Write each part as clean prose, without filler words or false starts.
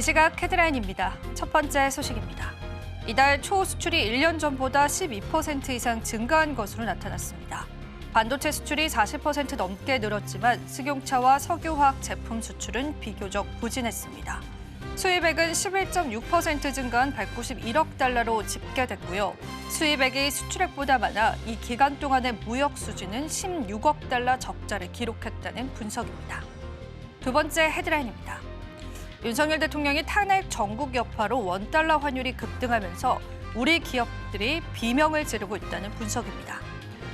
시각 헤드라인입니다. 첫 번째 소식입니다. 이달 초 수출이 1년 전보다 12% 이상 증가한 것으로 나타났습니다. 반도체 수출이 40% 넘게 늘었지만 승용차와 석유화학 제품 수출은 비교적 부진했습니다. 수입액은 11.6% 증가한 191억 달러로 집계됐고요. 수입액이 수출액보다 많아 이 기간 동안의 무역 수지는 16억 달러 적자를 기록했다는 분석입니다. 두 번째 헤드라인입니다. 윤석열 대통령이 탄핵 전국 여파로 원달러 환율이 급등하면서 우리 기업들이 비명을 지르고 있다는 분석입니다.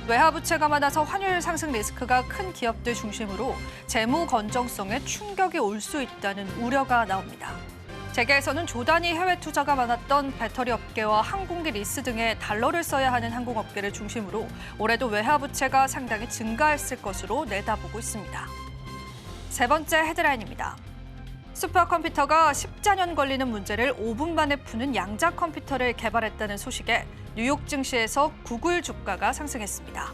외화 부채가 많아서 환율 상승 리스크가 큰 기업들 중심으로 재무 건전성에 충격이 올 수 있다는 우려가 나옵니다. 재계에서는 조단위 해외 투자가 많았던 배터리 업계와 항공기 리스 등의 달러를 써야 하는 항공업계를 중심으로 올해도 외화 부채가 상당히 증가했을 것으로 내다보고 있습니다. 세 번째 헤드라인입니다. 슈퍼컴퓨터가 14년 걸리는 문제를 5분 만에 푸는 양자 컴퓨터를 개발했다는 소식에 뉴욕 증시에서 구글 주가가 상승했습니다.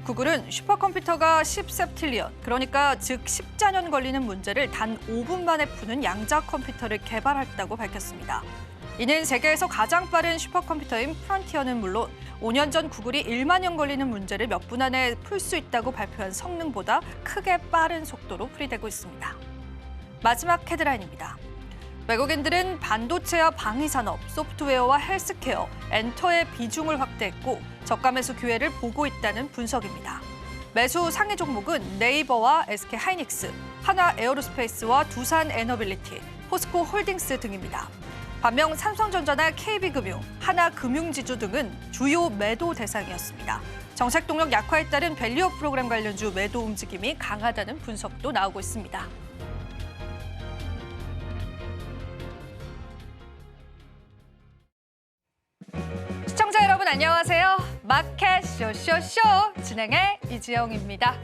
구글은 슈퍼컴퓨터가 10셉틸리언, 그러니까 즉 14년 걸리는 문제를 단 5분 만에 푸는 양자 컴퓨터를 개발했다고 밝혔습니다. 이는 세계에서 가장 빠른 슈퍼컴퓨터인 프론티어는 물론 5년 전 구글이 1만 년 걸리는 문제를 몇 분 안에 풀 수 있다고 발표한 성능보다 크게 빠른 속도로 풀이되고 있습니다. 마지막 헤드라인입니다. 외국인들은 반도체와 방위산업, 소프트웨어와 헬스케어, 엔터의 비중을 확대했고 저가 매수 기회를 보고 있다는 분석입니다. 매수 상위 종목은 네이버와 SK하이닉스, 하나 에어로스페이스와 두산 에너빌리티, 포스코 홀딩스 등입니다. 반면 삼성전자나 KB금융, 하나금융지주 등은 주요 매도 대상이었습니다. 정책 동력 약화에 따른 밸류업 프로그램 관련주 매도 움직임이 강하다는 분석도 나오고 있습니다. 시청자 여러분 안녕하세요. 마켓 쇼쇼쇼 진행의 이지영입니다.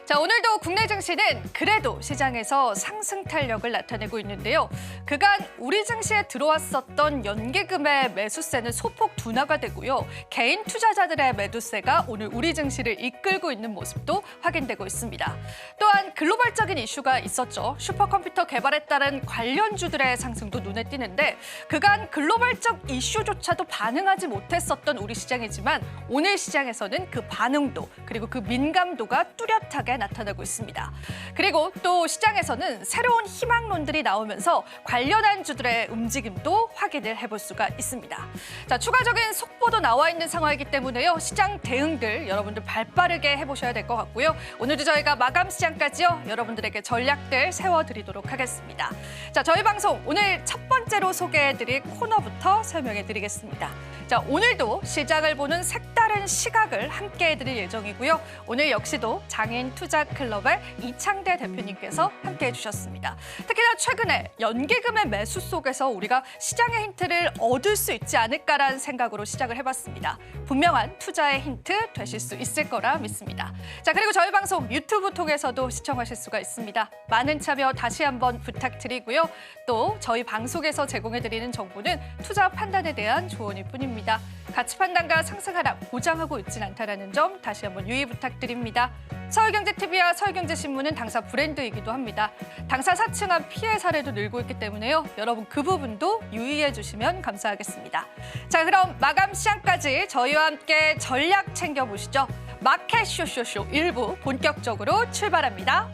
자, 오늘도 국내 증시는 그래도 시장에서 상승 탄력을 나타내고 있는데요. 그간 우리 증시에 들어왔었던 연기금의 매수세는 소폭 둔화가 되고요. 개인 투자자들의 매도세가 오늘 우리 증시를 이끌고 있는 모습도 확인되고 있습니다. 또한 글로벌적인 이슈가 있었죠. 슈퍼컴퓨터 개발에 따른 관련주들의 상승도 눈에 띄는데 그간 글로벌적 이슈조차도 반응하지 못했었던 우리 시장이지만 오늘 시장에서는 그 반응도 그리고 그 민감도가 뚜렷하게 나타나고 있습니다. 그리고 또 시장에서는 새로운 희망론들이 나오면서 관련한 주들의 움직임도 확인을 해볼 수가 있습니다. 자, 추가적인 속보도 나와 있는 상황이기 때문에요. 시장 대응들 여러분들 발빠르게 해보셔야 될 것 같고요. 오늘도 저희가 마감 시장까지요. 여러분들에게 전략들 세워드리도록 하겠습니다. 자, 저희 방송 오늘 첫 번째로 소개해드릴 코너부터 설명해드리겠습니다. 자, 오늘도 시장을 보는 색다른 시각을 함께 해드릴 예정이고요. 오늘 역시도 장인 투자클럽의 이창대 대표님께서 함께 해주셨습니다. 특히나 최근에 연기금의 매수 속에서 우리가 시장의 힌트를 얻을 수 있지 않을까라는 생각으로 시작을 해봤습니다. 분명한 투자의 힌트 되실 수 있을 거라 믿습니다. 자, 그리고 저희 방송 유튜브 통해서도 시청하실 수가 있습니다. 많은 참여 다시 한번 부탁드리고요. 또 저희 방송에서 제공해드리는 정보는 투자 판단에 대한 조언일 뿐입니다. 가치 판단과 상승 하락 보장하고 있진 않다는 점 다시 한번 유의 부탁드립니다. 서울경제TV와 서울경제신문은 당사 브랜드이기도 합니다. 당사 사칭한 피해 사례도 늘고 있기 때문에요. 여러분 그 부분도 유의해 주시면 감사하겠습니다. 자, 그럼 마감 시장까지 저희와 함께 전략 챙겨보시죠. 마켓 쇼쇼쇼 1부 본격적으로 출발합니다.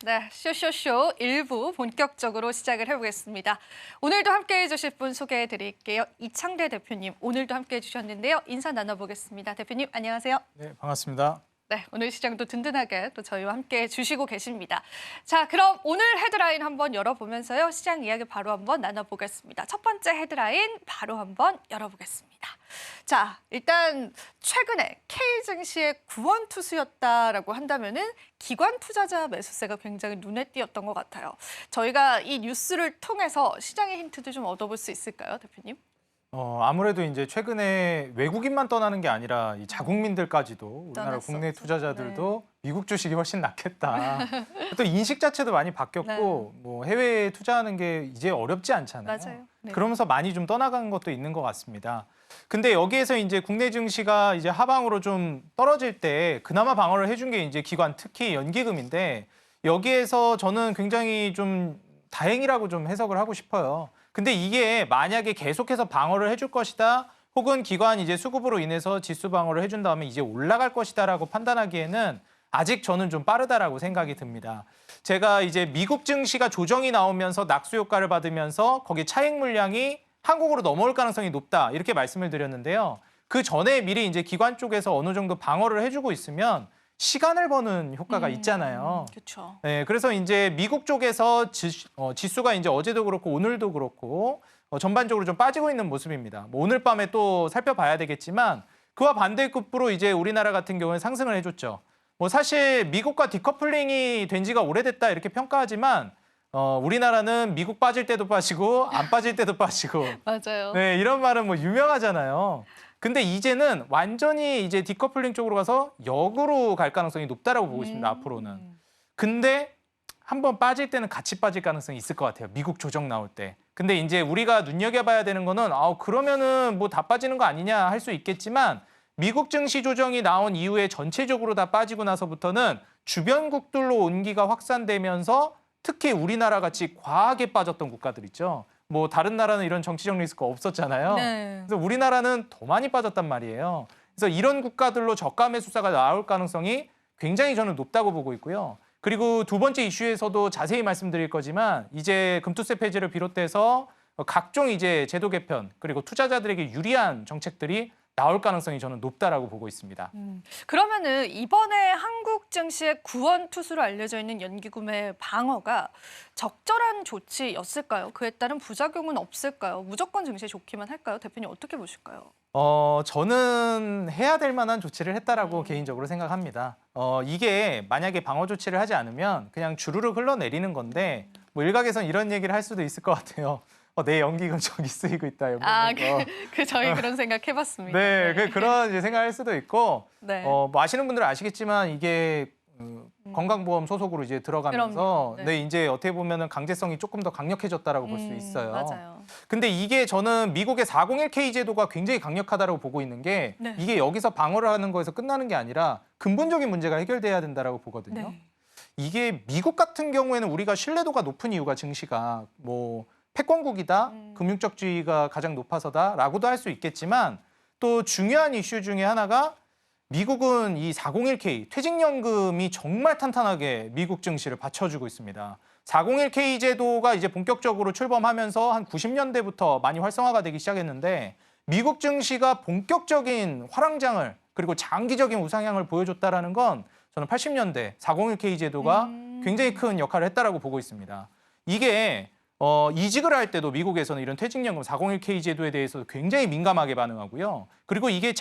네, 쇼쇼쇼 1부 본격적으로 시작을 해보겠습니다. 오늘도 함께해 주실 분 소개해 드릴게요. 이창대 대표님, 오늘도 함께해 주셨는데요. 인사 나눠보겠습니다. 대표님, 안녕하세요. 네, 반갑습니다. 네, 오늘 시장도 든든하게 또 저희와 함께해 주시고 계십니다. 자, 그럼 오늘 헤드라인 한번 열어보면서요. 시장 이야기 바로 한번 나눠보겠습니다. 첫 번째 헤드라인 바로 한번 열어보겠습니다. 자, 일단 최근에 K증시의 구원투수였다라고 한다면은 기관 투자자 매수세가 굉장히 눈에 띄었던 것 같아요. 저희가 이 뉴스를 통해서 시장의 힌트도 좀 얻어볼 수 있을까요, 대표님? 아무래도 이제 최근에 외국인만 떠나는 게 아니라 이 자국민들까지도 우리나라 떠났었죠. 국내 투자자들도 미국 주식이 훨씬 낫겠다. 또 인식 자체도 많이 바뀌었고 네. 뭐 해외에 투자하는 게 이제 어렵지 않잖아요. 맞아요. 네. 그러면서 많이 좀 떠나간 것도 있는 것 같습니다. 근데 여기에서 이제 국내 증시가 이제 하방으로 좀 떨어질 때 그나마 방어를 해준 게 이제 기관, 특히 연기금인데 여기에서 저는 굉장히 좀 다행이라고 좀 해석을 하고 싶어요. 근데 이게 만약에 계속해서 방어를 해줄 것이다, 혹은 기관 이제 수급으로 인해서 지수 방어를 해준 다음에 이제 올라갈 것이다라고 판단하기에는 아직 저는 좀 빠르다라고 생각이 듭니다. 제가 이제 미국 증시가 조정이 나오면서 낙수 효과를 받으면서 거기 차익 물량이 한국으로 넘어올 가능성이 높다 이렇게 말씀을 드렸는데요. 그 전에 미리 이제 기관 쪽에서 어느 정도 방어를 해주고 있으면 시간을 버는 효과가 있잖아요. 그렇죠. 네, 그래서 이제 미국 쪽에서 지수가 이제 어제도 그렇고 오늘도 그렇고 전반적으로 좀 빠지고 있는 모습입니다. 뭐 오늘 밤에 또 살펴봐야 되겠지만 그와 반대급부로 이제 우리나라 같은 경우는 상승을 해줬죠. 뭐 사실 미국과 디커플링이 된 지가 오래됐다 이렇게 평가하지만 우리나라는 미국 빠질 때도 빠지고 안 빠질 때도 빠지고 맞아요. 네, 이런 말은 뭐 유명하잖아요. 근데 이제는 완전히 이제 디커플링 쪽으로 가서 역으로 갈 가능성이 높다라고 보고 있습니다. 앞으로는. 근데 한번 빠질 때는 같이 빠질 가능성이 있을 것 같아요. 미국 조정 나올 때. 근데 이제 우리가 눈여겨봐야 되는 거는 그러면은 뭐 다 빠지는 거 아니냐 할 수 있겠지만 미국 증시 조정이 나온 이후에 전체적으로 다 빠지고 나서부터는 주변국들로 온기가 확산되면서 특히 우리나라 같이 과하게 빠졌던 국가들 있죠. 뭐 다른 나라는 이런 정치적 리스크가 없었잖아요. 네. 그래서 우리나라는 더 많이 빠졌단 말이에요. 그래서 이런 국가들로 저가 매수사가 나올 가능성이 굉장히 저는 높다고 보고 있고요. 그리고 두 번째 이슈에서도 자세히 말씀드릴 거지만 이제 금투세 폐지를 비롯해서 각종 이제 제도 개편 그리고 투자자들에게 유리한 정책들이 나올 가능성이 저는 높다라고 보고 있습니다. 그러면은 이번에 한국 증시의 구원 투수로 알려져 있는 연기금의 방어가 적절한 조치였을까요? 그에 따른 부작용은 없을까요? 무조건 증시에 좋기만 할까요? 대표님 어떻게 보실까요? 저는 해야 될 만한 조치를 했다라고 개인적으로 생각합니다. 이게 만약에 방어 조치를 하지 않으면 그냥 주르륵 흘러내리는 건데 뭐 일각에선 이런 얘기를 할 수도 있을 것 같아요. 내 연기금 저기 쓰이고 있다. 저희 그런 생각 해봤습니다. 네, 그런 이제 생각할 수도 있고, 네. 뭐 아시는 분들은 아시겠지만 이게 건강보험 소속으로 이제 들어가면서, 그럼요. 네. 네, 이제 어떻게 보면은 강제성이 조금 더 강력해졌다라고 볼 수 있어요. 맞아요. 근데 이게 저는 미국의 401k 제도가 굉장히 강력하다라고 보고 있는 게 네. 이게 여기서 방어를 하는 거에서 끝나는 게 아니라 근본적인 문제가 해결돼야 된다라고 보거든요. 네. 이게 미국 같은 경우에는 우리가 신뢰도가 높은 이유가 증시가 뭐 패권국이다, 금융적지위가 가장 높아서다라고도 할 수 있겠지만 또 중요한 이슈 중에 하나가 미국은 이 401k 퇴직연금이 정말 탄탄하게 미국 증시를 받쳐주고 있습니다. 401k 제도가 이제 본격적으로 출범하면서 한 90년대부터 많이 활성화가 되기 시작했는데 미국 증시가 본격적인 화랑장을 그리고 장기적인 우상향을 보여줬다라는 건 저는 80년대 401k 제도가 굉장히 큰 역할을 했다라고 보고 있습니다. 이게 이직을 할 때도 미국에서는 이런 퇴직연금 401k 제도에 대해서 굉장히 민감하게 반응하고요. 그리고 이게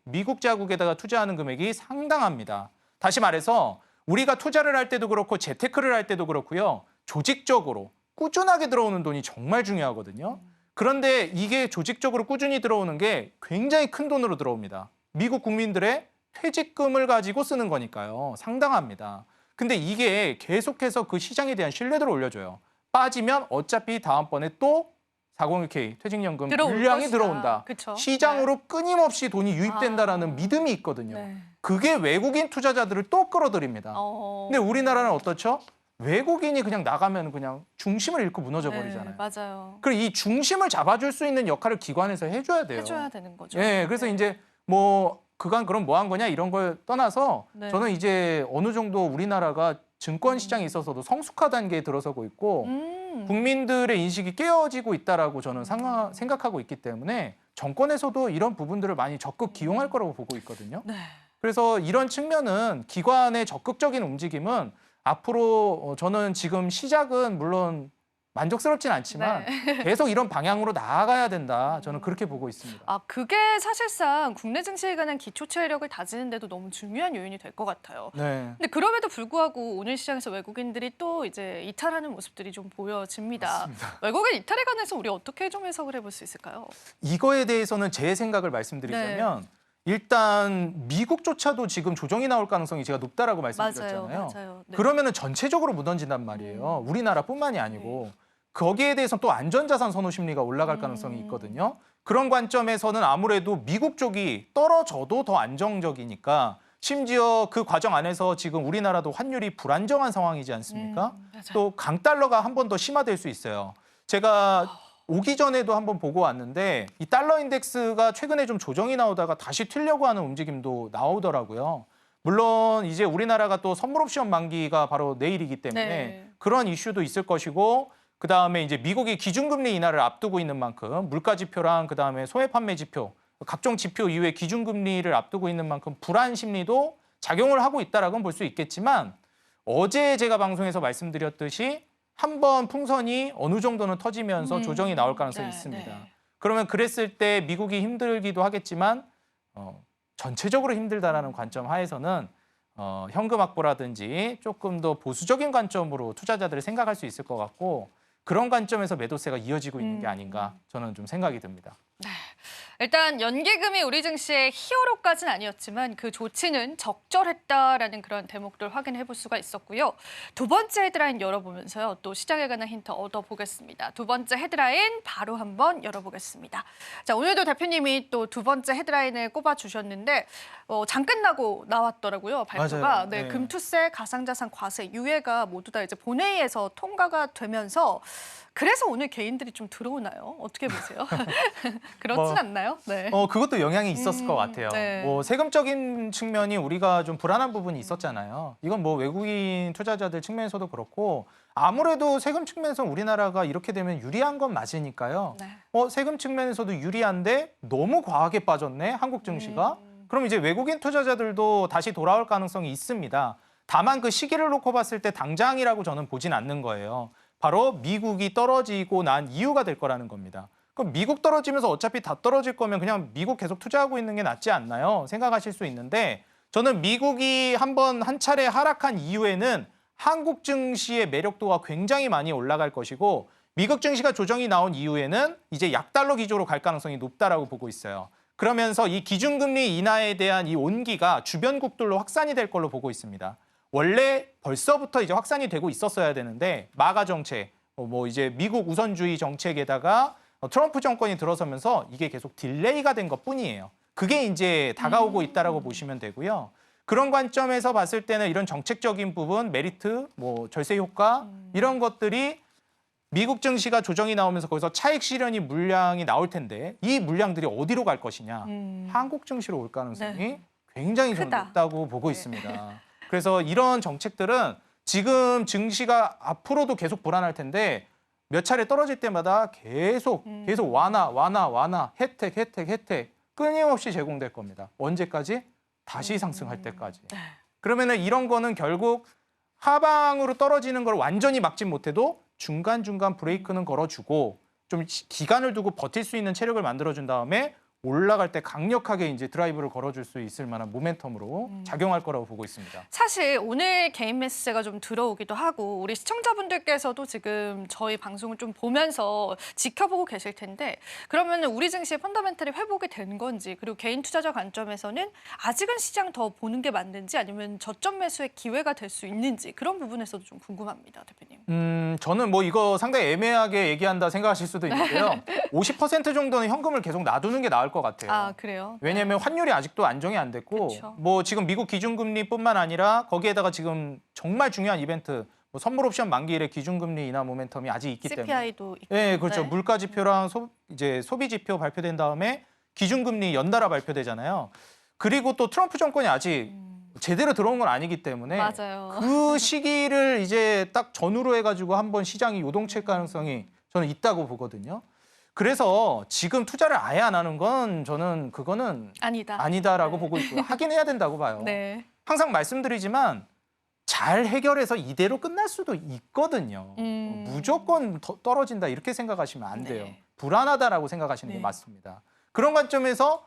미국 자국에다가 투자하는 금액이 상당합니다. 다시 말해서 우리가 투자를 할 때도 그렇고 재테크를 할 때도 그렇고요. 조직적으로 꾸준하게 들어오는 돈이 정말 중요하거든요. 그런데 이게 조직적으로 꾸준히 들어오는 게 굉장히 큰 돈으로 들어옵니다. 미국 국민들의 퇴직금을 가지고 쓰는 거니까요. 상당합니다. 근데 이게 계속해서 그 시장에 대한 신뢰도를 올려줘요. 빠지면 어차피 다음번에 또 401k 퇴직연금 물량이 들어온다. 그쵸? 시장으로 네. 끊임없이 돈이 유입된다라는 믿음이 있거든요. 네. 그게 외국인 투자자들을 또 끌어들입니다. 근데 우리나라는 어떻죠? 외국인이 그냥 나가면 그냥 중심을 잃고 무너져 버리잖아요. 네, 맞아요. 그리고 이 중심을 잡아줄 수 있는 역할을 기관에서 해줘야 돼요. 해줘야 되는 거죠. 예, 그래서 네. 이제 뭐 그간 그럼 뭐 한 거냐 이런 걸 떠나서 네. 저는 이제 어느 정도 우리나라가 증권 시장에 있어서도 성숙화 단계에 들어서고 있고 국민들의 인식이 깨어지고 있다라고 저는 생각하고 있기 때문에 정권에서도 이런 부분들을 많이 적극 기용할 거라고 보고 있거든요. 네. 그래서 이런 측면은 기관의 적극적인 움직임은 앞으로 저는 지금 시작은 물론 만족스럽진 않지만 계속 이런 방향으로 나아가야 된다. 저는 그렇게 보고 있습니다. 그게 사실상 국내 증시에 관한 기초 체력을 다지는 데도 너무 중요한 요인이 될 것 같아요. 네. 근데 그럼에도 불구하고 오늘 시장에서 외국인들이 또 이제 이탈하는 모습들이 좀 보여집니다. 맞습니다. 외국인 이탈에 관해서 우리 어떻게 좀 해석을 해볼 수 있을까요? 이거에 대해서는 제 생각을 말씀드리자면 일단 미국조차도 지금 조정이 나올 가능성이 제가 높다라고 말씀드렸잖아요. 맞아요. 네. 그러면은 전체적으로 무너진단 말이에요. 우리나라뿐만이 아니고. 거기에 대해서 또 안전자산 선호 심리가 올라갈 가능성이 있거든요. 그런 관점에서는 아무래도 미국 쪽이 떨어져도 더 안정적이니까 심지어 그 과정 안에서 지금 우리나라도 환율이 불안정한 상황이지 않습니까? 또 강달러가 한 번 더 심화될 수 있어요. 제가 오기 전에도 한번 보고 왔는데 이 달러 인덱스가 최근에 좀 조정이 나오다가 다시 튀려고 하는 움직임도 나오더라고요. 물론 이제 우리나라가 또 선물 옵션 만기가 바로 내일이기 때문에 네. 그런 이슈도 있을 것이고 그다음에 이제 미국이 기준금리 인하를 앞두고 있는 만큼 물가 지표랑 그다음에 소매 판매 지표 각종 지표 이후에 기준금리를 앞두고 있는 만큼 불안 심리도 작용을 하고 있다라고는 볼 수 있겠지만 어제 제가 방송에서 말씀드렸듯이 한번 풍선이 어느 정도는 터지면서 조정이 나올 가능성이 있습니다. 네. 그러면 그랬을 때 미국이 힘들기도 하겠지만 전체적으로 힘들다라는 관점 하에서는 현금 확보라든지 조금 더 보수적인 관점으로 투자자들이 생각할 수 있을 것 같고 그런 관점에서 매도세가 이어지고 있는 게 아닌가 저는 좀 생각이 듭니다. 네. 일단 연기금이 우리 증시의 히어로까지는 아니었지만 그 조치는 적절했다라는 그런 대목들 확인해 볼 수가 있었고요. 두 번째 헤드라인 열어보면서요. 또 시장에 관한 힌트 얻어보겠습니다. 두 번째 헤드라인 바로 한번 열어보겠습니다. 자, 오늘도 대표님이 또 두 번째 헤드라인을 꼽아주셨는데 장 끝나고 나왔더라고요. 발표가. 맞아요. 네, 네. 금투세, 가상자산 과세, 유예가 모두 다 이제 본회의에서 통과가 되면서 그래서 오늘 개인들이 좀 들어오나요? 어떻게 보세요? 그렇진 않나요? 네. 그것도 영향이 있었을 것 같아요. 네. 뭐 세금적인 측면이 우리가 좀 불안한 부분이 있었잖아요. 이건 뭐 외국인 투자자들 측면에서도 그렇고 아무래도 세금 측면에서 우리나라가 이렇게 되면 유리한 건 맞으니까요. 네. 세금 측면에서도 유리한데 너무 과하게 빠졌네, 한국 증시가. 그럼 이제 외국인 투자자들도 다시 돌아올 가능성이 있습니다. 다만 그 시기를 놓고 봤을 때 당장이라고 저는 보진 않는 거예요. 바로 미국이 떨어지고 난 이유가 될 거라는 겁니다. 그럼 미국 떨어지면서 어차피 다 떨어질 거면 그냥 미국 계속 투자하고 있는 게 낫지 않나요? 생각하실 수 있는데 저는 미국이 한 차례 하락한 이후에는 한국 증시의 매력도가 굉장히 많이 올라갈 것이고 미국 증시가 조정이 나온 이후에는 이제 약달러 기조로 갈 가능성이 높다라고 보고 있어요. 그러면서 이 기준금리 인하에 대한 이 온기가 주변국들로 확산이 될 걸로 보고 있습니다. 원래 벌써부터 이제 확산이 되고 있었어야 되는데 마가 정책, 뭐 이제 미국 우선주의 정책에다가 트럼프 정권이 들어서면서 이게 계속 딜레이가 된 것뿐이에요. 그게 이제 다가오고 있다라고 보시면 되고요. 그런 관점에서 봤을 때는 이런 정책적인 부분, 메리트, 뭐 절세 효과 이런 것들이 미국 증시가 조정이 나오면서 거기서 차익 실현이 물량이 나올 텐데 이 물량들이 어디로 갈 것이냐? 한국 증시로 올 가능성이 굉장히 좀 크다. 높다고 보고 있습니다. 그래서 이런 정책들은 지금 증시가 앞으로도 계속 불안할 텐데 몇 차례 떨어질 때마다 계속 완화, 혜택 끊임없이 제공될 겁니다. 언제까지? 다시 상승할 때까지. 그러면은 이런 거는 결국 하방으로 떨어지는 걸 완전히 막진 못해도 중간중간 브레이크는 걸어주고 좀 기간을 두고 버틸 수 있는 체력을 만들어준 다음에 올라갈 때 강력하게 이제 드라이브를 걸어줄 수 있을 만한 모멘텀으로 작용할 거라고 보고 있습니다. 사실 오늘 개인 메시지가 좀 들어오기도 하고 우리 시청자분들께서도 지금 저희 방송을 좀 보면서 지켜보고 계실 텐데 그러면 우리 증시의 펀더멘털이 회복이 된 건지 그리고 개인 투자자 관점에서는 아직은 시장 더 보는 게 맞는지 아니면 저점 매수의 기회가 될 수 있는지 그런 부분에서도 좀 궁금합니다, 대표님. 저는 뭐 이거 상당히 애매하게 얘기한다 생각하실 수도 있는데요. 50% 정도는 현금을 계속 놔두는 게 나을 것 같아요. 아, 그래요? 왜냐하면 환율이 아직도 안정이 안 됐고 그쵸. 뭐 지금 미국 기준금리뿐만 아니라 거기에다가 지금 정말 중요한 이벤트 뭐 선물 옵션 만기일의 기준금리 인하 모멘텀이 아직 있기 때문에 CPI도 있고. 네, 그렇죠. 물가 지표랑 이제 소비 지표 발표된 다음에 기준금리 연달아 발표되잖아요. 그리고 또 트럼프 정권이 아직 제대로 들어온 건 아니기 때문에 맞아요. 그 시기를 이제 딱 전후로 해가지고 한번 시장이 요동칠 가능성이 저는 있다고 보거든요. 그래서 지금 투자를 아예 안 하는 건 저는 그거는 아니다라고 네. 보고 있고요. 하긴 해야 된다고 봐요. 네. 항상 말씀드리지만 잘 해결해서 이대로 끝날 수도 있거든요. 무조건 떨어진다 이렇게 생각하시면 안 돼요. 네. 불안하다라고 생각하시는 게 네. 맞습니다. 그런 관점에서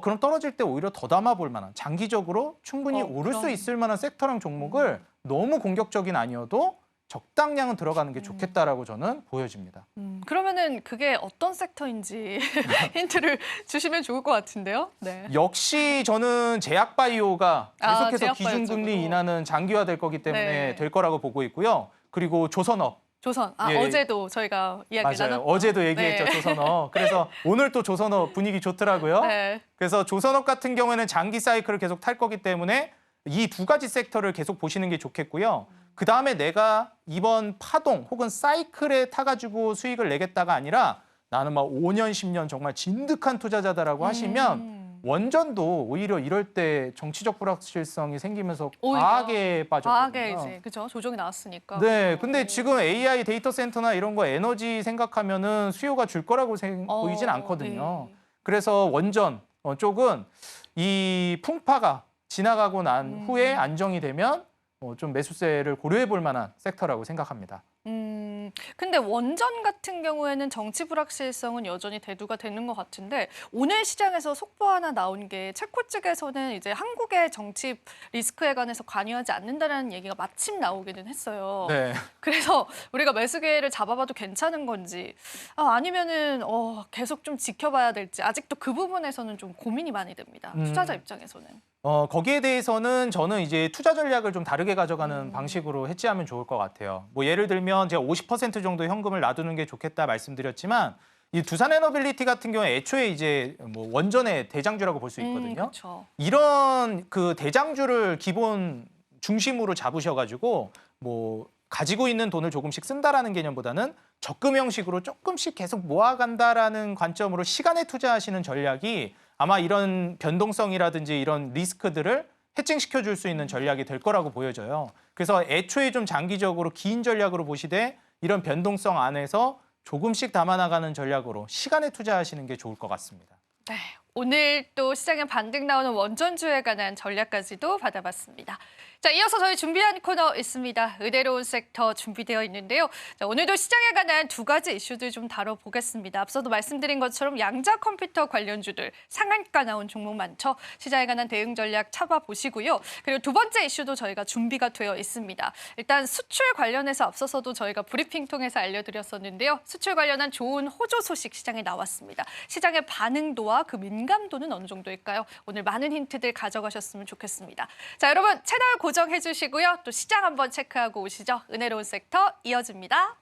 그럼 떨어질 때 오히려 더 담아볼 만한 장기적으로 충분히 오를 수 있을 만한 섹터랑 종목을 너무 공격적인 아니어도 적당량은 들어가는 게 좋겠다라고 저는 보여집니다. 그러면은 그게 어떤 섹터인지 힌트를 주시면 좋을 것 같은데요. 네. 역시 저는 제약바이오가 계속해서 제약바이오 기준금리 쪽으로. 인하는 장기화될 거기 때문에 네. 될 거라고 보고 있고요. 그리고 조선업, 조선. 예. 어제도 저희가 이야기를 맞아요. 나눴죠. 어제도 얘기했죠, 네. 조선업. 그래서 오늘 또 조선업 분위기 좋더라고요. 네. 그래서 조선업 같은 경우에는 장기 사이클을 계속 탈 거기 때문에 이 두 가지 섹터를 계속 보시는 게 좋겠고요. 그다음에 내가 이번 파동 혹은 사이클에 타가지고 수익을 내겠다가 아니라 나는 막 5년, 10년 정말 진득한 투자자다라고 하시면 원전도 오히려 이럴 때 정치적 불확실성이 생기면서 오히려. 과하게 빠졌거든요. 과하게 이제 그죠 조정이 나왔으니까. 네, 근데 지금 AI 데이터 센터나 이런 거 에너지 생각하면은 수요가 줄 거라고 보이진 않거든요. 네. 그래서 원전 쪽은 이 풍파가 지나가고 난 후에 안정이 되면 좀 매수세를 고려해 볼 만한 섹터라고 생각합니다. 근데 원전 같은 경우에는 정치 불확실성은 여전히 대두가 되는 것 같은데 오늘 시장에서 속보 하나 나온 게 체코 측에서는 이제 한국의 정치 리스크에 관해서 관여하지 않는다라는 얘기가 마침 나오기는 했어요. 네. 그래서 우리가 매수 기회를 잡아봐도 괜찮은 건지 아니면은 계속 좀 지켜봐야 될지 아직도 그 부분에서는 좀 고민이 많이 됩니다. 투자자 입장에서는. 거기에 대해서는 저는 이제 투자 전략을 좀 다르게 가져가는 방식으로 해지하면 좋을 것 같아요. 뭐 예를 들면 제가 50% 정도 현금을 놔두는 게 좋겠다 말씀드렸지만 이 두산에너빌리티 같은 경우에 애초에 이제 뭐 원전의 대장주라고 볼 수 있거든요. 그렇죠. 이런 그 대장주를 기본 중심으로 잡으셔가지고 뭐 가지고 있는 돈을 조금씩 쓴다라는 개념보다는 적금 형식으로 조금씩 계속 모아간다라는 관점으로 시간에 투자하시는 전략이 아마 이런 변동성이라든지 이런 리스크들을 해칭시켜 줄 수 있는 전략이 될 거라고 보여져요. 그래서 애초에 좀 장기적으로 긴 전략으로 보시되 이런 변동성 안에서 조금씩 담아나가는 전략으로 시간에 투자하시는 게 좋을 것 같습니다. 네, 오늘 또 시장에 반등 나오는 원전주에 관한 전략까지도 받아봤습니다. 자, 이어서 저희 준비한 코너 있습니다. 의대로운 섹터 준비되어 있는데요. 자, 오늘도 시장에 관한 두 가지 이슈들 좀 다뤄보겠습니다. 앞서도 말씀드린 것처럼 양자 컴퓨터 관련주들 상한가 나온 종목 많죠. 시장에 관한 대응 전략 찾아보시고요. 그리고 두 번째 이슈도 저희가 준비가 되어 있습니다. 일단 수출 관련해서 앞서서도 저희가 브리핑 통해서 알려드렸었는데요. 수출 관련한 좋은 호조 소식 시장에 나왔습니다. 시장의 반응도와 그 민감도는 어느 정도일까요? 오늘 많은 힌트들 가져가셨으면 좋겠습니다. 자, 여러분 채널 고정해 주시고요. 또 시장 한번 체크하고 오시죠. 은혜로운 섹터 이어집니다.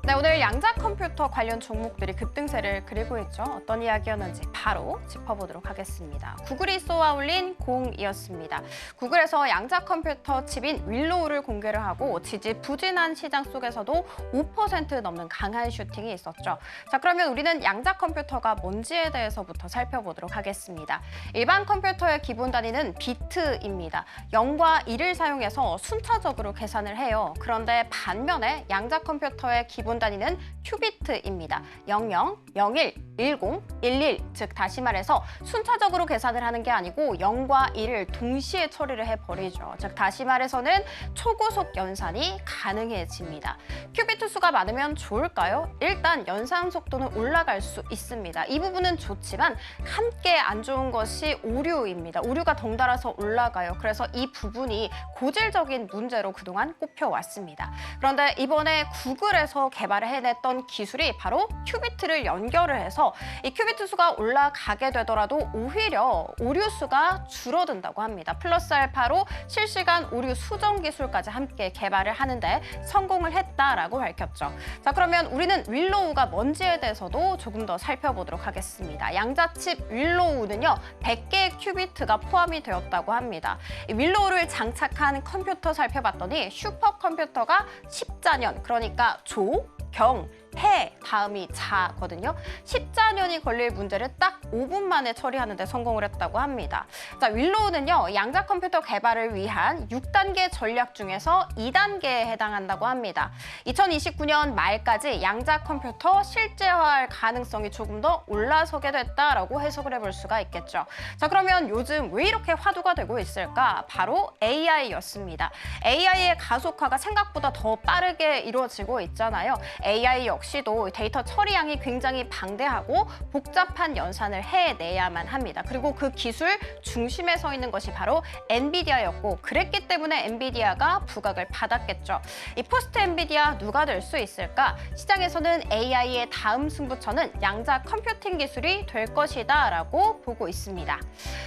네, 오늘 양자 컴퓨터 관련 종목들이 급등세를 그리고 있죠. 어떤 이야기였는지 바로 짚어보도록 하겠습니다. 구글이 쏘아올린 공이었습니다. 구글에서 양자 컴퓨터 칩인 윌로우를 공개를 하고 지지부진한 시장 속에서도 5% 넘는 강한 슈팅이 있었죠. 자, 그러면 우리는 양자 컴퓨터가 뭔지에 대해서부터 살펴보도록 하겠습니다. 일반 컴퓨터의 기본 단위는 비트입니다. 0과 1을 사용해서 순차적으로 계산을 해요. 그런데 반면에 양자 컴퓨터의 기본 단위는 큐비트입니다. 00, 01, 10, 11, 즉 다시 말해서 순차적으로 계산을 하는 게 아니고 0과 1을 동시에 처리를 해버리죠. 즉 다시 말해서는 초고속 연산이 가능해집니다. 큐비트 수가 많으면 좋을까요? 일단 연산 속도는 올라갈 수 있습니다. 이 부분은 좋지만 함께 안 좋은 것이 오류입니다. 오류가 덩달아서 올라가요. 그래서 이 부분이 고질적인 문제로 그동안 꼽혀왔습니다. 그런데 이번에 구글에서 개발을 해냈던 기술이 바로 큐비트를 연결을 해서 이 큐비트 수가 올라가게 되더라도 오히려 오류 수가 줄어든다고 합니다. 플러스 알파로 실시간 오류 수정 기술까지 함께 개발을 하는데 성공을 했다라고 밝혔죠. 자, 그러면 우리는 윌로우가 뭔지에 대해서도 조금 더 살펴보도록 하겠습니다. 양자칩 윌로우는요 100개의 큐비트가 포함이 되었다고 합니다. 이 윌로우를 장착한 컴퓨터 살펴봤더니 슈퍼컴퓨터가 14년, 그러니까 조, 경, 해 다음이 자거든요. 14년이 걸릴 문제를 딱 5분 만에 처리하는 데 성공을 했다고 합니다. 자, 윌로우는요. 양자 컴퓨터 개발을 위한 6단계 전략 중에서 2단계에 해당한다고 합니다. 2029년 말까지 양자 컴퓨터 실제화할 가능성이 조금 더 올라서게 됐다라고 해석을 해볼 수가 있겠죠. 자, 그러면 요즘 왜 이렇게 화두가 되고 있을까? 바로 AI였습니다. AI의 가속화가 생각보다 더 빠르게 이루어지고 있잖아요. AI 역시도 데이터 처리량이 굉장히 방대하고 복잡한 연산을 해내야만 합니다. 그리고 그 기술 중심에 서 있는 것이 바로 엔비디아였고 그랬기 때문에 엔비디아가 부각을 받았겠죠. 이 포스트 엔비디아 누가 될 수 있을까? 시장에서는 AI의 다음 승부처는 양자 컴퓨팅 기술이 될 것이다 라고 보고 있습니다.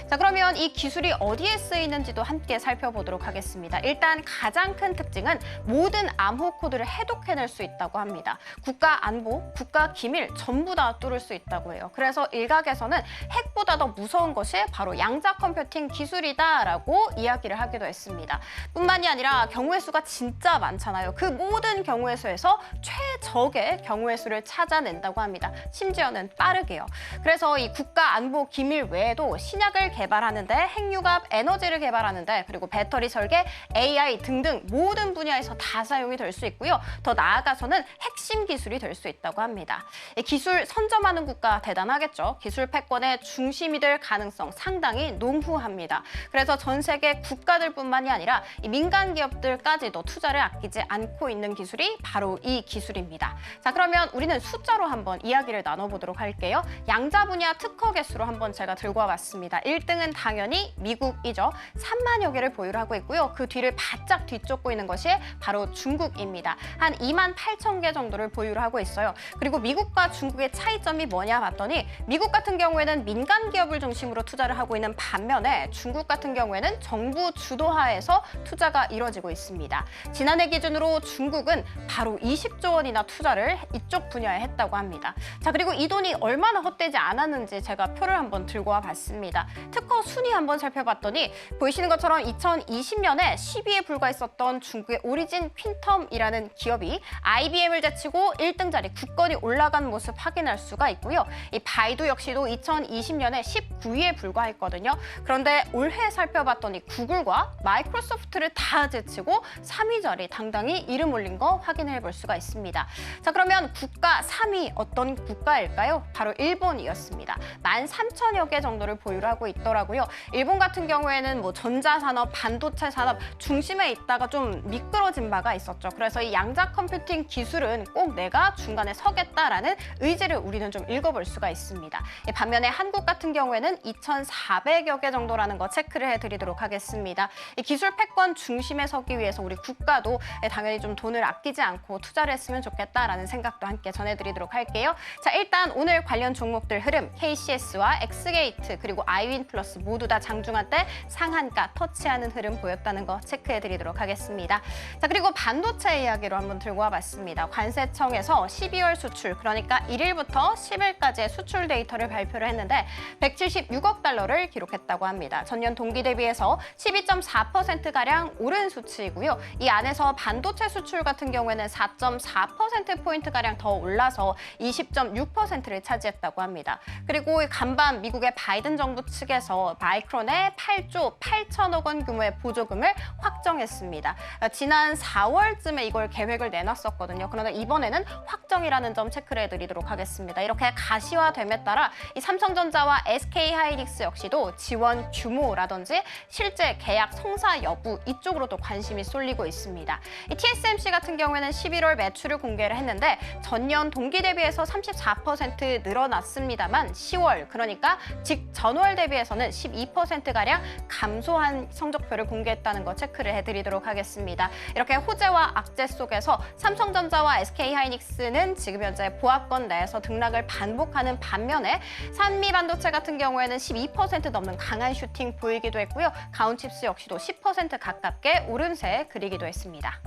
자, 그러면 이 기술이 어디에 쓰이는지도 함께 살펴보도록 하겠습니다. 일단 가장 큰 특징은 모든 암호 코드를 해독해낼 수 있다고 합니다. 국가 안보, 국가 기밀 전부 다 뚫을 수 있다고 해요. 그래서 일각에서는 핵보다 더 무서운 것이 바로 양자 컴퓨팅 기술이다라고 이야기를 하기도 했습니다. 뿐만이 아니라 경우의 수가 진짜 많잖아요. 그 모든 경우의 수에서 최적의 경우의 수를 찾아낸다고 합니다. 심지어는 빠르게요. 그래서 이 국가 안보 기밀 외에도 신약을 개발하는데 핵융합 에너지를 개발하는데 그리고 배터리 설계, AI 등등 모든 분야에서 다 사용이 될 수 있고요. 더 나아가서는 핵심 기술이 될 수 있다고 합니다. 기술 선점하는 국가 대단하겠죠. 기술 패권의 중심이 될 가능성 상당히 농후합니다. 그래서 전 세계 국가들뿐만이 아니라 이 민간 기업들까지도 투자를 아끼지 않고 있는 기술이 바로 이 기술입니다. 자, 그러면 우리는 숫자로 한번 이야기를 나눠보도록 할게요. 양자 분야 특허 개수로 한번 제가 들고 와봤습니다. 1등은 당연히 미국이죠. 3만여 개를 보유를 하고 있고요. 그 뒤를 바짝 뒤쫓고 있는 것이 바로 중국입니다. 한 2만 8천 개 정도를 보유를 하고 있어요. 그리고 미국과 중국의 차이점이 뭐냐 봤더니 미국 같은 경우에는 민간 기업을 중심으로 투자를 하고 있는 반면에 중국 같은 경우에는 정부 주도하에서 투자가 이뤄지고 있습니다. 지난해 기준으로 중국은 바로 20조 원이나 투자를 이쪽 분야에 했다고 합니다. 자, 그리고 이 돈이 얼마나 헛되지 않았는지 제가 표를 한번 들고 와봤습니다. 특허 순위 한번 살펴봤더니 보이시는 것처럼 2020년에 10위에 불과했었던 중국의 오리진 퀸텀이라는 기업이 IBM을 제치고 1등 자리 굳건히 올라간 모습 확인할 수가 있고요. 이 바이두 역시도 2020년에 19위에 불과했거든요. 그런데 올해 살펴봤더니 구글과 마이크로소프트를 다 제치고 3위 자리 당당히 이름 올린 거 확인해 볼 수가 있습니다. 자, 그러면 국가 3위 어떤 국가일까요? 바로 일본이었습니다. 13,000여 개 정도를 보유를 하고 있더라고요. 일본 같은 경우에는 뭐 전자산업, 반도체 산업 중심에 있다가 좀 미끄러진 바가 있었죠. 그래서 이 양자 컴퓨팅 기술은 꼭 내가 중간에 서겠다라는 의지를 우리는 좀 읽어볼 수가 있습니다. 반면에 한국 같은 경우에는 2,400여 개 정도라는 거 체크를 해드리도록 하겠습니다. 이 기술 패권 중심에 서기 위해서 우리 국가도 당연히 좀 돈을 아끼지 않고 투자를 했으면 좋겠다라는 생각도 함께 전해드리도록 할게요. 자, 일단 오늘 관련 종목들 흐름 KCS와 엑스게이트 그리고 아이윈플러스 모두 다 장중한 때 상한가 터치하는 흐름 보였다는 거 체크해드리도록 하겠습니다. 자, 그리고 반도체 이야기로 한번 들고 와봤습니다. 관세청에서 12월 수출 그러니까 1일부터 10일까지의 수출 데이터를 발표를 했는데 176억 달러를 기록했다고 합니다. 전년 동기 대비해서 12.4%가량 오른 수치이고요. 이 안에서 반도체 수출 같은 경우에는 4.4%포인트가량 더 올라서 20.6%를 차지했다고 합니다. 그리고 간밤 미국의 바이든 정부 측에서 마이크론에 8조 8천억 원 규모의 보조금을 확정했습니다. 지난 4월쯤에 이걸 계획을 내놨었거든요. 그런데 이번에는 확정이라는 점 체크를 해드리도록 하겠습니다. 이렇게 가시화됨에 따라 이 삼성전자와 SK하이닉스 역시도 지원 규모라든지 실제 계약 성사 여부 이쪽으로도 관심이 쏠리고 있습니다. 이 TSMC 같은 경우에는 11월 매출을 공개를 했는데 전년 동기 대비해서 34% 늘어났습니다만 10월 그러니까 직전월 대비해서는 12%가량 감소한 성적표를 공개했다는 거 체크를 해드리도록 하겠습니다. 이렇게 호재와 악재 속에서 삼성전자와 SK하이닉스는 지금 현재 보합권 내에서 등락을 반복하는 반면에 산미반도체 같은 경우에는 12% 넘는 강한 슈팅 보이기도 했고요. 가온칩스 역시도 10% 가깝게 오름세 그리기도 했습니다.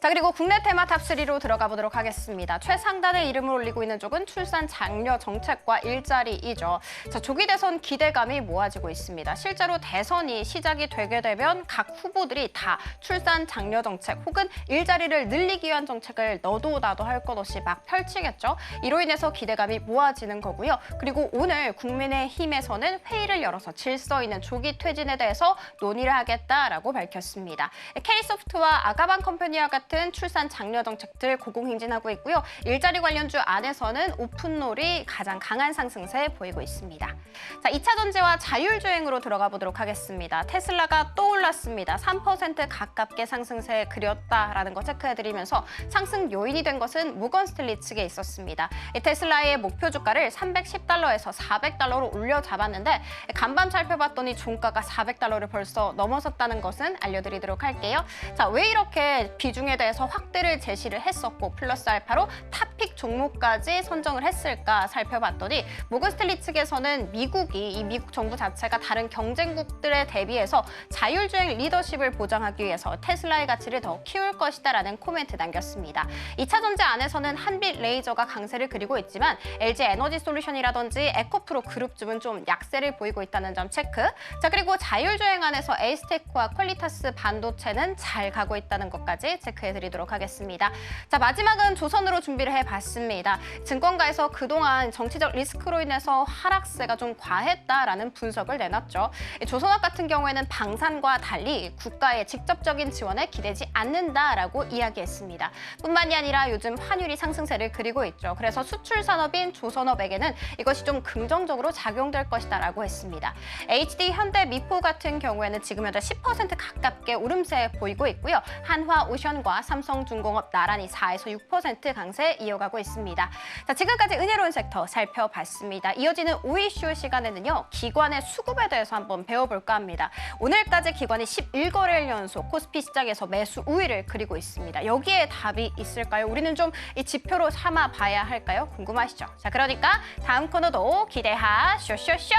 자, 그리고 국내 테마 탑3로 들어가 보도록 하겠습니다. 최상단의 이름을 올리고 있는 쪽은 출산 장려 정책과 일자리이죠. 자, 조기 대선 기대감이 모아지고 있습니다. 실제로 대선이 시작이 되게 되면 각 후보들이 다 출산 장려 정책 혹은 일자리를 늘리기 위한 정책을 너도 나도 할 것 없이 막 펼치겠죠. 이로 인해서 기대감이 모아지는 거고요. 그리고 오늘 국민의힘에서는 회의를 열어서 질서 있는 조기 퇴진에 대해서 논의를 하겠다라고 밝혔습니다. K소프트와 아가방 컴퍼니와 같은 출산 장려 정책들 고공행진하고 있고요. 일자리 관련주 안에서는 오픈롤이 가장 강한 상승세 보이고 있습니다. 자, 2차 전지와 자율주행으로 들어가 보도록 하겠습니다. 테슬라가 또 올랐습니다. 3% 가깝게 상승세 그렸다라는 거 체크해드리면서 상승 요인이 된 것은 모건 스탠리 측에 있었습니다. 테슬라의 목표 주가를 310달러에서 400달러로 올려 잡았는데 간밤 살펴봤더니 종가가 400달러를 벌써 넘어섰다는 것은 알려드리도록 할게요. 자, 왜 이렇게 비중에 대해서 확대를 제시를 했었고 플러스 알파로 탑픽 종목까지 선정을 했을까 살펴봤더니 모건 스탠리 측에서는 이 미국 정부 자체가 다른 경쟁국들에 대비해서 자율주행 리더십을 보장하기 위해서 테슬라의 가치를 더 키울 것이다라는 코멘트 남겼습니다. 2차 전지 안에서는 한빛 레이저가 강세를 그리고 있지만 LG 에너지 솔루션이라든지 에코프로 그룹주는 좀 약세를 보이고 있다는 점 체크. 자, 그리고 자율주행 안에서 에이스테크와 퀄리타스 반도체는 잘 가고 있다는 것까지 체크해드리도록 하겠습니다. 자, 마지막은 조선으로 준비를 해봤습니다. 증권가에서 그동안 정치적 리스크로 인해서 하락세가 좀 과했다라는 분석을 내놨죠. 조선업 같은 경우에는 방산과 달리 국가의 직접적인 지원에 기대지 않는다라고 이야기했습니다. 뿐만이 아니라 요즘 환율이 상승세를 그리고 있죠. 그래서 수출 산업인 조선업에게는 이것이 좀 긍정적으로 작용될 것이다라고 했습니다. HD 현대 미포 같은 경우에는 지금 현재 10% 가깝게 오름세 보이고 있고요. 한화 오션과 삼성중공업 나란히 4에서 6% 강세 이어가고 있습니다. 자, 지금까지 은혜로운 섹터 살펴봤습니다. 이어지는 오이슈 시간에는요, 기관의 수급에 대해서 한번 배워볼까 합니다. 오늘까지 기관이 11거래일 연속 코스피 시장에서 매수 우위를 그리고 있습니다. 여기에 답이 있을까요? 우리는 좀 이 지표로 삼아 봐야 할까요? 궁금하시죠? 자, 그러니까 다음 코너도 기대하 쇼쇼쇼!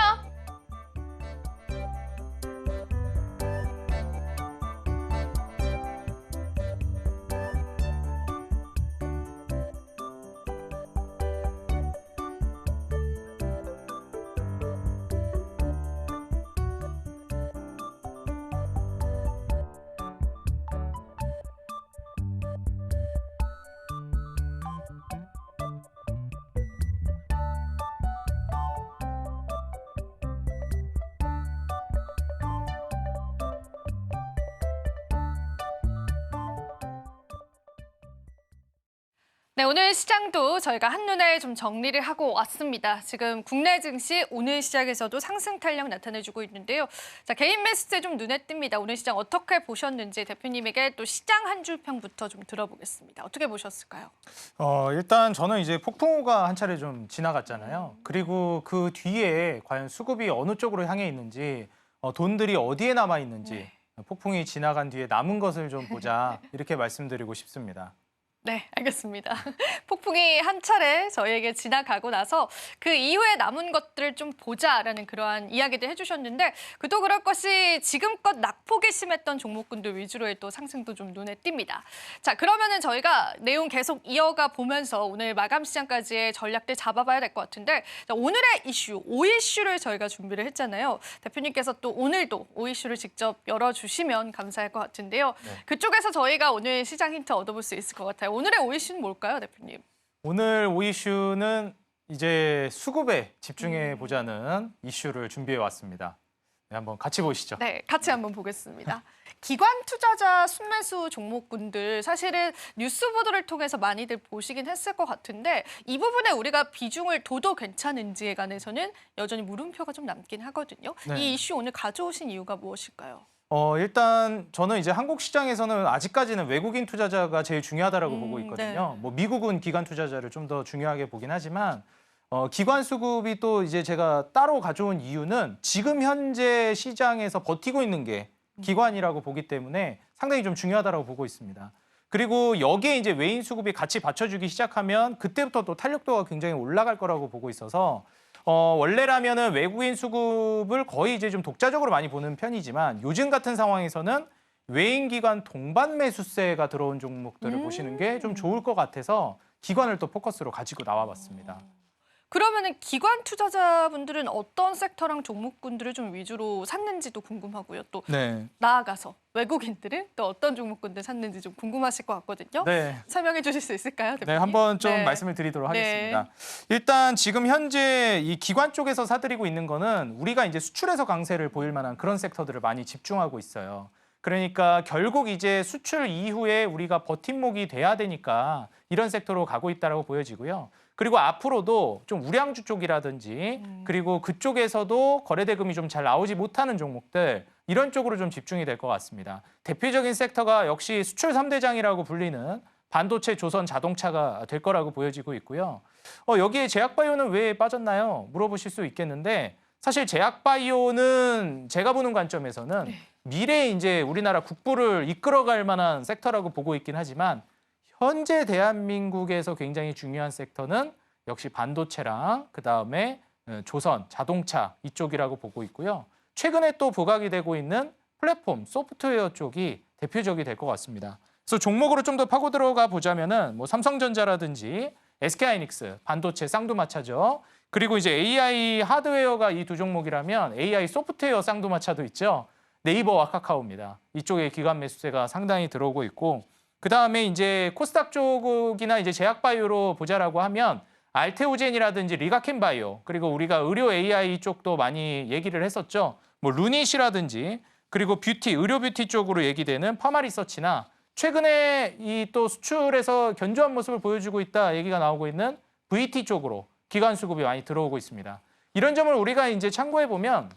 네, 오늘 시장도 저희가 한눈에 좀 정리를 하고 왔습니다. 지금 국내 증시 오늘 시장에서도 상승 탄력 나타내주고 있는데요. 자, 개인 매수세 좀 눈에 띕니다. 오늘 시장 어떻게 보셨는지 대표님에게 또 시장 한 줄 평부터 좀 들어보겠습니다. 어떻게 보셨을까요? 일단 저는 이제 폭풍우가 한 차례 좀 지나갔잖아요. 그리고 그 뒤에 과연 수급이 어느 쪽으로 향해 있는지, 돈들이 어디에 남아 있는지, 폭풍이 지나간 뒤에 남은 것을 좀 보자 이렇게 말씀드리고 싶습니다. 네, 알겠습니다. 폭풍이 한 차례 저희에게 지나가고 나서 그 이후에 남은 것들을 좀 보자라는 그러한 이야기도 해주셨는데 그도 그럴 것이 지금껏 낙폭이 심했던 종목군들 위주로의 또 상승도 좀 눈에 띕니다. 자, 그러면은 저희가 내용 계속 이어가 보면서 오늘 마감 시장까지의 전략들 잡아봐야 될 것 같은데 자, 오늘의 이슈, 5이슈를 저희가 준비를 했잖아요. 대표님께서 또 오늘도 5이슈를 직접 열어주시면 감사할 것 같은데요. 네. 그쪽에서 저희가 오늘 시장 힌트 얻어볼 수 있을 것 같아요. 오늘의 5이슈는 뭘까요, 대표님? 오늘 5이슈는 이제 수급에 집중해 보자는 이슈를 준비해 왔습니다. 네, 한번 같이 보시죠. 네, 같이 한번 보겠습니다. 기관 투자자 순매수 종목군들 사실은 뉴스 보도를 통해서 많이들 보시긴 했을 것 같은데 이 부분에 우리가 비중을 둬도 괜찮은지에 관해서는 여전히 물음표가 좀 남긴 하거든요. 네. 이 이슈 오늘 가져오신 이유가 무엇일까요? 일단 저는 이제 한국 시장에서는 아직까지는 외국인 투자자가 제일 중요하다라고 보고 있거든요. 네. 뭐 미국은 기관 투자자를 좀 더 중요하게 보긴 하지만 기관 수급이 또 이제 제가 따로 가져온 이유는 지금 현재 시장에서 버티고 있는 게 기관이라고 보기 때문에 상당히 좀 중요하다라고 보고 있습니다. 그리고 여기에 이제 외인 수급이 같이 받쳐주기 시작하면 그때부터 또 탄력도가 굉장히 올라갈 거라고 보고 있어서 원래라면은 외국인 수급을 거의 이제 좀 독자적으로 많이 보는 편이지만 요즘 같은 상황에서는 외인 기관 동반 매수세가 들어온 종목들을 보시는 게 좀 좋을 것 같아서 기관을 또 포커스로 가지고 나와봤습니다. 그러면은 기관 투자자분들은 어떤 섹터랑 종목군들을 좀 위주로 샀는지도 궁금하고요. 또 네. 나아가서 외국인들은 또 어떤 종목군들 샀는지 좀 궁금하실 것 같거든요. 네. 설명해 주실 수 있을까요, 대표님? 네, 한번 좀 네. 말씀을 드리도록 네. 하겠습니다. 일단 지금 현재 이 기관 쪽에서 사들이고 있는 거는 우리가 이제 수출에서 강세를 보일 만한 그런 섹터들을 많이 집중하고 있어요. 그러니까 결국 이제 수출 이후에 우리가 버팀목이 돼야 되니까 이런 섹터로 가고 있다라고 보여지고요. 그리고 앞으로도 좀 우량주 쪽이라든지 그리고 그쪽에서도 거래대금이 좀 잘 나오지 못하는 종목들 이런 쪽으로 좀 집중이 될 것 같습니다. 대표적인 섹터가 역시 수출 3대장이라고 불리는 반도체, 조선, 자동차가 될 거라고 보여지고 있고요. 여기에 제약바이오는 왜 빠졌나요? 물어보실 수 있겠는데 사실 제약바이오는 제가 보는 관점에서는 미래에 이제 우리나라 국부를 이끌어갈 만한 섹터라고 보고 있긴 하지만 현재 대한민국에서 굉장히 중요한 섹터는 역시 반도체랑 그다음에 조선, 자동차 이쪽이라고 보고 있고요. 최근에 또 부각이 되고 있는 플랫폼, 소프트웨어 쪽이 대표적이 될 것 같습니다. 그래서 종목으로 좀 더 파고 들어가 보자면은 뭐 삼성전자라든지 SK하이닉스, 반도체 쌍두마차죠. 그리고 이제 AI 하드웨어가 이 두 종목이라면 AI 소프트웨어 쌍두마차도 있죠. 네이버와 카카오입니다. 이쪽에 기관 매수세가 상당히 들어오고 있고 그다음에 이제 코스닥 쪽이나 이제 제약바이오로 보자라고 하면 알테오젠이라든지 리가켄바이오 그리고 우리가 의료 AI 쪽도 많이 얘기를 했었죠. 뭐 루닛이라든지 그리고 뷰티, 의료 뷰티 쪽으로 얘기되는 파마리서치나 최근에 이 또 수출에서 견조한 모습을 보여주고 있다 얘기가 나오고 있는 VT 쪽으로 기관 수급이 많이 들어오고 있습니다. 이런 점을 우리가 이제 참고해 보면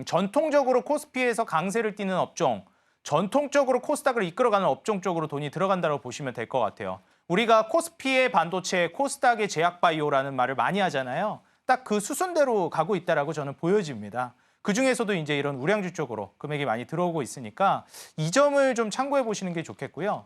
전통적으로 코스피에서 강세를 띠는 업종, 전통적으로 코스닥을 이끌어가는 업종 쪽으로 돈이 들어간다고 보시면 될 것 같아요. 우리가 코스피의 반도체, 코스닥의 제약바이오라는 말을 많이 하잖아요. 딱 그 수순대로 가고 있다라고 저는 보여집니다. 그중에서도 이제 이런 우량주 쪽으로 금액이 많이 들어오고 있으니까 이 점을 좀 참고해 보시는 게 좋겠고요.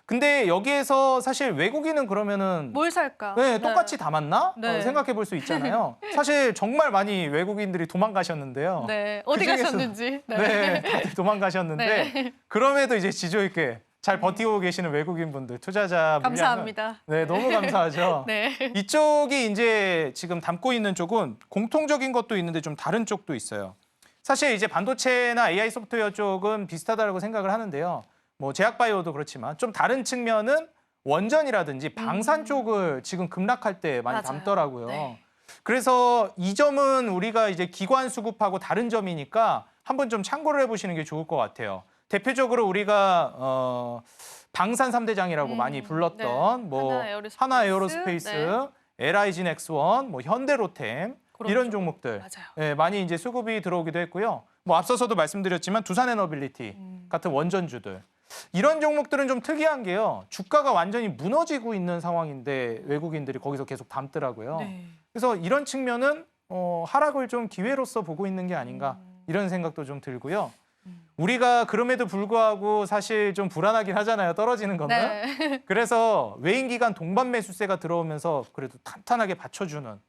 근데 여기에서 사실 외국인은 그러면은 뭘 살까? 네, 똑같이 담았나? 네. 생각해 볼 수 있잖아요. 사실 정말 많이 외국인들이 도망가셨는데요. 네, 어디 그중에서- 가셨는지. 네, 다들 도망가셨는데 네. 그럼에도 이제 지조 있게 잘 버티고 계시는 외국인분들, 투자자 물량은 감사합니다. 네, 너무 감사하죠. 네. 이쪽이 이제 지금 담고 있는 쪽은 공통적인 것도 있는데 좀 다른 쪽도 있어요. 사실 이제 반도체나 AI 소프트웨어 쪽은 비슷하다고 생각을 하는데요. 뭐 제약바이오도 그렇지만 좀 다른 측면은 원전이라든지 방산 쪽을 지금 급락할 때 많이 맞아요. 담더라고요. 네. 그래서 이 점은 우리가 이제 기관 수급하고 다른 점이니까 한번 좀 참고를 해보시는 게 좋을 것 같아요. 대표적으로 우리가 방산 3대장이라고 많이 불렀던 네. 뭐 하나에어로스페이스, 하나 에어로스페이스, 네. LIG 넥스원, 뭐 현대로템 그런 이런 쪽. 종목들 맞아요. 예, 많이 이제 수급이 들어오기도 했고요. 뭐 앞서서도 말씀드렸지만 두산에너빌리티 같은 원전주들 이런 종목들은 좀 특이한 게요. 주가가 완전히 무너지고 있는 상황인데 외국인들이 거기서 계속 담더라고요. 네. 그래서 이런 측면은 하락을 좀 기회로서 보고 있는 게 아닌가 이런 생각도 좀 들고요. 우리가 그럼에도 불구하고 사실 좀 불안하긴 하잖아요. 떨어지는 거는. 네. 그래서 외인 기관 동반 매수세가 들어오면서 그래도 탄탄하게 받쳐주는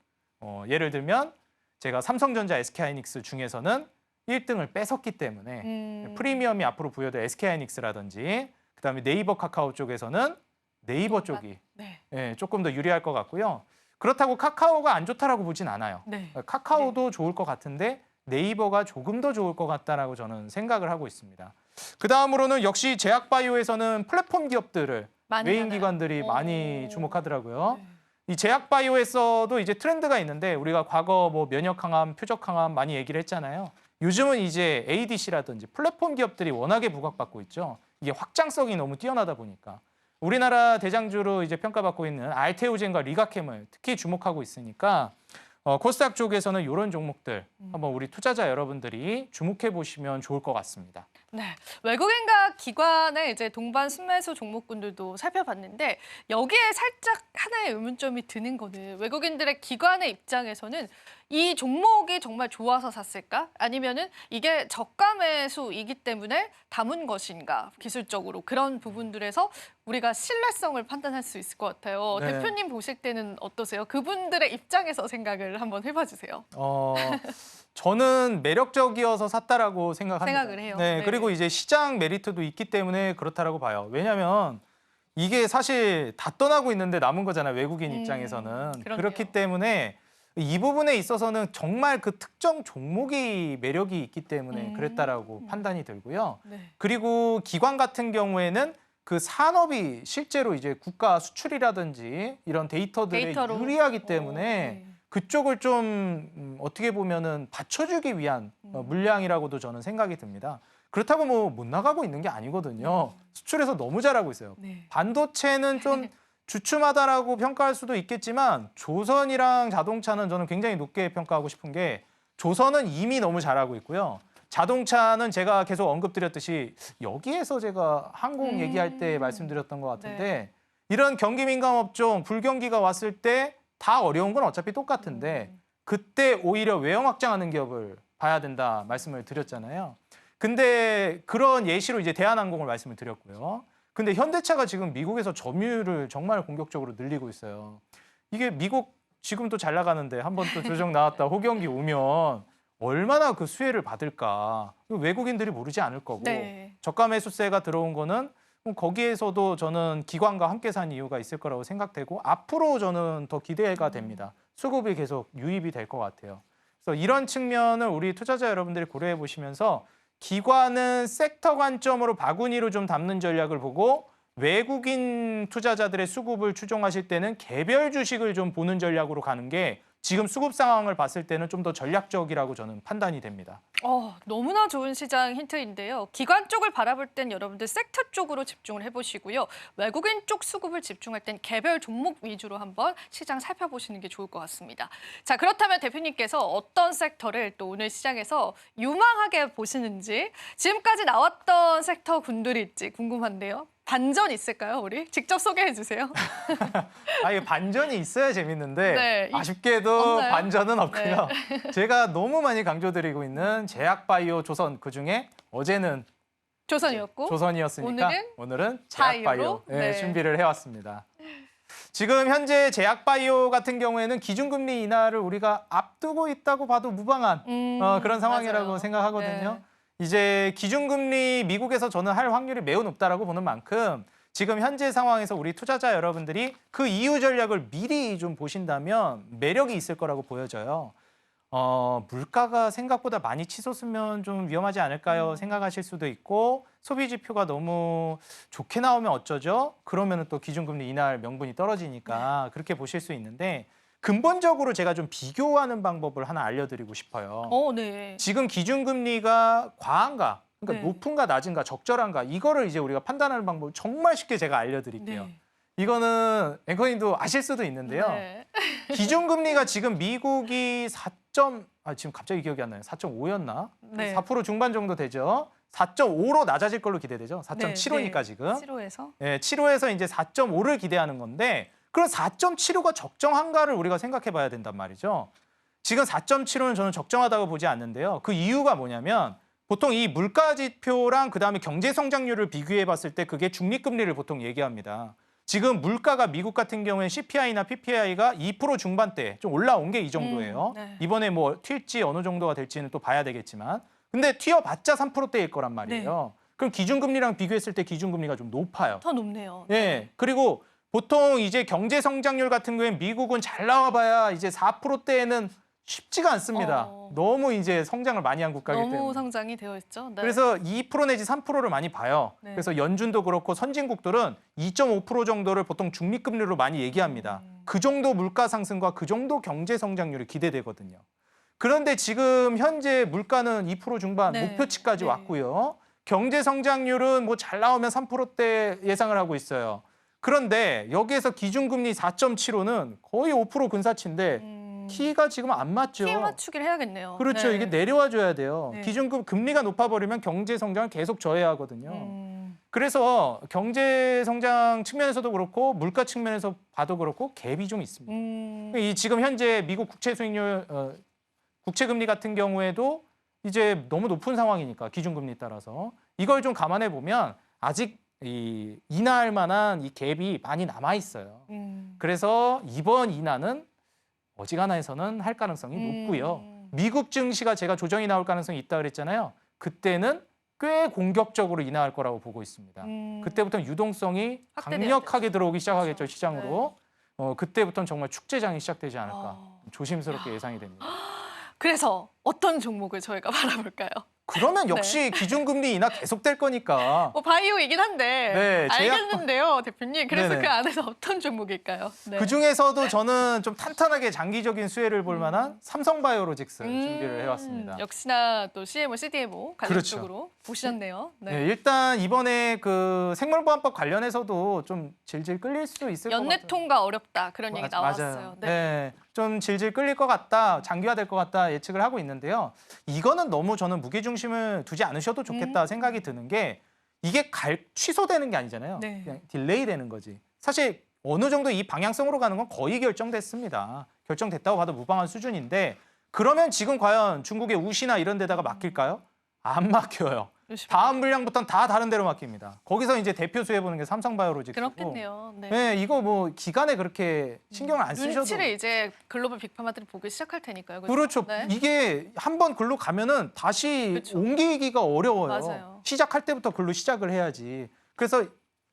예를 들면 제가 삼성전자, SK하이닉스 중에서는 1등을 뺏었기 때문에 프리미엄이 앞으로 부여될 SK하이닉스라든지 그다음에 네이버 카카오 쪽에서는 네이버 쪽이 네. 예, 조금 더 유리할 것 같고요. 그렇다고 카카오가 안 좋다라고 보진 않아요. 네. 카카오도 좋을 것 같은데 네이버가 조금 더 좋을 것 같다라고 저는 생각을 하고 있습니다. 그 다음으로는 역시 제약바이오에서는 플랫폼 기업들을 많이 외인 하나요? 기관들이 오. 많이 주목하더라고요. 네. 이 제약바이오에서도 이제 트렌드가 있는데 우리가 과거 뭐 면역 항암, 표적 항암 많이 얘기를 했잖아요. 요즘은 이제 ADC라든지 플랫폼 기업들이 워낙에 부각받고 있죠. 이게 확장성이 너무 뛰어나다 보니까 우리나라 대장주로 이제 평가받고 있는 알테오젠과 리가캠을 특히 주목하고 있으니까 코스닥 쪽에서는 이런 종목들 한번 우리 투자자 여러분들이 주목해 보시면 좋을 것 같습니다. 네, 외국인과 기관의 이제 동반 순매수 종목군들도 살펴봤는데 여기에 살짝 하나의 의문점이 드는 거는 외국인들의 기관의 입장에서는 이 종목이 정말 좋아서 샀을까? 아니면은 이게 저가 매수이기 때문에 담은 것인가? 기술적으로 그런 부분들에서 우리가 신뢰성을 판단할 수 있을 것 같아요. 네. 대표님 보실 때는 어떠세요? 그분들의 입장에서 생각을 한번 해봐 주세요. 저는 매력적이어서 샀다라고 생각합니다. 생각을 해요. 네, 네. 그리고 이제 시장 메리트도 있기 때문에 그렇다라고 봐요. 왜냐하면 이게 사실 다 떠나고 있는데 남은 거잖아요. 외국인 입장에서는. 그러네요. 그렇기 때문에 이 부분에 있어서는 정말 그 특정 종목이 매력이 있기 때문에 그랬다라고 판단이 들고요. 네. 그리고 기관 같은 경우에는 그 산업이 실제로 이제 국가 수출이라든지 이런 데이터들에 데이터로. 유리하기 때문에 네. 그쪽을 좀 어떻게 보면은 받쳐주기 위한 물량이라고도 저는 생각이 듭니다. 그렇다고 뭐 못 나가고 있는 게 아니거든요. 수출에서 너무 잘하고 있어요. 네. 반도체는 좀 주춤하다라고 평가할 수도 있겠지만 조선이랑 자동차는 저는 굉장히 높게 평가하고 싶은 게 조선은 이미 너무 잘하고 있고요. 자동차는 제가 계속 언급드렸듯이 여기에서 제가 항공 얘기할 때 말씀드렸던 것 같은데 이런 경기 민감 업종 불경기가 왔을 때 다 어려운 건 어차피 똑같은데 그때 오히려 외형 확장하는 기업을 봐야 된다 말씀을 드렸잖아요. 근데 그런 예시로 이제 대한항공을 말씀을 드렸고요. 근데 현대차가 지금 미국에서 점유율을 정말 공격적으로 늘리고 있어요. 이게 미국 지금도 잘 나가는데 한번 또 조정 나왔다 호경기 오면 얼마나 그 수혜를 받을까. 외국인들이 모르지 않을 거고 네. 저가 매수세가 들어온 거는 거기에서도 저는 기관과 함께 산 이유가 있을 거라고 생각되고 앞으로 저는 더 기대가 됩니다. 수급이 계속 유입이 될 것 같아요. 그래서 이런 측면을 우리 투자자 여러분들이 고려해 보시면서 기관은 섹터 관점으로 바구니로 좀 담는 전략을 보고 외국인 투자자들의 수급을 추종하실 때는 개별 주식을 좀 보는 전략으로 가는 게 지금 수급 상황을 봤을 때는 좀 더 전략적이라고 저는 판단이 됩니다. 너무나 좋은 시장 힌트인데요. 기관 쪽을 바라볼 땐 여러분들 섹터 쪽으로 집중을 해보시고요. 외국인 쪽 수급을 집중할 땐 개별 종목 위주로 한번 시장 살펴보시는 게 좋을 것 같습니다. 자, 그렇다면 대표님께서 어떤 섹터를 또 오늘 시장에서 유망하게 보시는지 지금까지 나왔던 섹터 군들일지 궁금한데요. 반전 있을까요, 우리? 직접 소개해 주세요. 이게 반전이 있어야 재밌는데 네, 아쉽게도 없나요? 반전은 없고요. 제가 너무 많이 강조드리고 있는 제약바이오 조선 그중에 어제는 조선이었고 조선이었으니까 오늘은 제약바이오 바이오로? 네. 준비를 해왔습니다. 지금 현재 제약바이오 같은 경우에는 기준금리 인하를 우리가 앞두고 있다고 봐도 무방한 그런 상황이라고 맞아요. 생각하거든요. 네. 이제 기준금리 미국에서 저는 할 확률이 매우 높다라고 보는 만큼 지금 현재 상황에서 우리 투자자 여러분들이 그 이후 전략을 미리 좀 보신다면 매력이 있을 거라고 보여져요. 물가가 생각보다 많이 치솟으면 좀 위험하지 않을까요? 생각하실 수도 있고 소비 지표가 너무 좋게 나오면 어쩌죠? 그러면 또 기준금리 인하할 명분이 떨어지니까 그렇게 보실 수 있는데 근본적으로 제가 좀 비교하는 방법을 하나 알려드리고 싶어요. 네. 지금 기준금리가 과한가, 그러니까 네. 높은가 낮은가 적절한가 이거를 이제 우우리가 판단하는 방법을 정말 쉽게 제가 알려드릴게요. 네. 이거는 앵커님도 아실 수도 있는데요. 네. 기준금리가 지금 미국이 지금 갑자기 기억이 안 나요. 4.5였나? 네. 4% 중반 정도 되죠. 4.5로 낮아질 걸로 기대되죠. 4.75니까 지금. 7호에서. 네, 7호에서 이제 4.5를 기대하는 건데 그럼 4.75가 적정한가를 우리가 생각해 봐야 된단 말이죠. 지금 4.75는 저는 적정하다고 보지 않는데요. 그 이유가 뭐냐면 보통 이 물가 지표랑 그다음에 경제 성장률을 비교해 봤을 때 그게 중립금리를 보통 얘기합니다. 지금 물가가 미국 같은 경우에는 CPI나 PPI가 2% 중반대 좀 올라온 게 이 정도예요. 네. 이번에 뭐 튈지 어느 정도가 될지는 또 봐야 되겠지만 근데 튀어봤자 3%대일 거란 말이에요. 그럼 기준금리랑 비교했을 때 기준금리가 좀 높아요. 더 높네요. 예. 그리고 보통 이제 경제 성장률 같은 경우에 미국은 잘 나와봐야 이제 4%대에는 쉽지가 않습니다. 너무 이제 성장을 많이 한 국가이기 때문에. 너무 성장이 되어 있죠. 네. 그래서 2% 내지 3%를 많이 봐요. 네. 그래서 연준도 그렇고 선진국들은 2.5% 정도를 보통 중립금리로 많이 얘기합니다. 그 정도 물가 상승과 그 정도 경제 성장률이 기대되거든요. 그런데 지금 현재 물가는 2% 중반 네. 목표치까지 네. 왔고요. 경제 성장률은 뭐 잘 나오면 3%대 예상을 하고 있어요. 그런데 여기에서 기준금리 4.75는 거의 5% 근사치인데 키가 지금 안 맞죠. 키 맞추기를 해야겠네요. 그렇죠. 네. 이게 내려와 줘야 돼요. 네. 금리가 높아버리면 경제 성장을 계속 저해하거든요. 그래서 경제 성장 측면에서도 그렇고 물가 측면에서 봐도 그렇고 갭이 좀 있습니다. 이 지금 현재 미국 국채 수익률, 국채 금리 같은 경우에도 이제 너무 높은 상황이니까 기준금리 따라서 이걸 좀 감안해 보면 아직 이 인하할 만한 이 갭이 많이 남아 있어요. 그래서 이번 인하는 어지간하에서는 할 가능성이 높고요. 미국 증시가 제가 조정이 나올 가능성이 있다 그랬잖아요. 그때는 꽤 공격적으로 인하할 거라고 보고 있습니다. 그때부터는 유동성이 강력하게 들어오기 시작하겠죠, 시장으로. 그때부터는 정말 축제장이 시작되지 않을까 조심스럽게 예상이 됩니다. 그래서 어떤 종목을 저희가 바라볼까요? 그러면 역시 기준금리 인하 계속될 거니까. 바이오이긴 한데 네, 알겠는데요, 대표님. 그래서 네네. 그 안에서 어떤 종목일까요? 네. 그중에서도 저는 좀 탄탄하게 장기적인 수혜를 볼 만한 삼성바이오로직스 준비를 해왔습니다. 역시나 또 CMO, CDMO 관련 그렇죠. 쪽으로 보셨네요. 네. 네, 일단 이번에 그 생물보안법 관련해서도 좀 질질 끌릴 수 있을 것 같아요. 연내통과 어렵다 그런 얘기 나왔어요. 맞아요. 네. 네, 좀 질질 끌릴 것 같다, 장기화될 것 같다 예측을 하고 있는데요. 이거는 너무 저는 무게중심을 두지 않으셔도 좋겠다 생각이 드는 게 이게 취소되는 게 아니잖아요. 네. 그냥 딜레이 되는 거지. 사실 어느 정도 이 방향성으로 가는 건 거의 결정됐습니다. 결정됐다고 봐도 무방한 수준인데 그러면 지금 과연 중국의 우시나 이런 데다가 맡길까요? 안 맡겨요. 다음 물량부터는 다 다른 데로 맡깁니다. 거기서 이제 대표 수혜보는 게 삼성바이오로직스고. 그렇겠네요. 네. 네, 이거 뭐 기간에 그렇게 신경을 안 쓰셔도. 눈치를 이제 글로벌 빅파마들이 보기 시작할 테니까요. 그렇죠. 네. 이게 한번 글로 가면은 다시 그렇죠. 옮기기가 어려워요. 맞아요. 시작할 때부터 글로 시작을 해야지. 그래서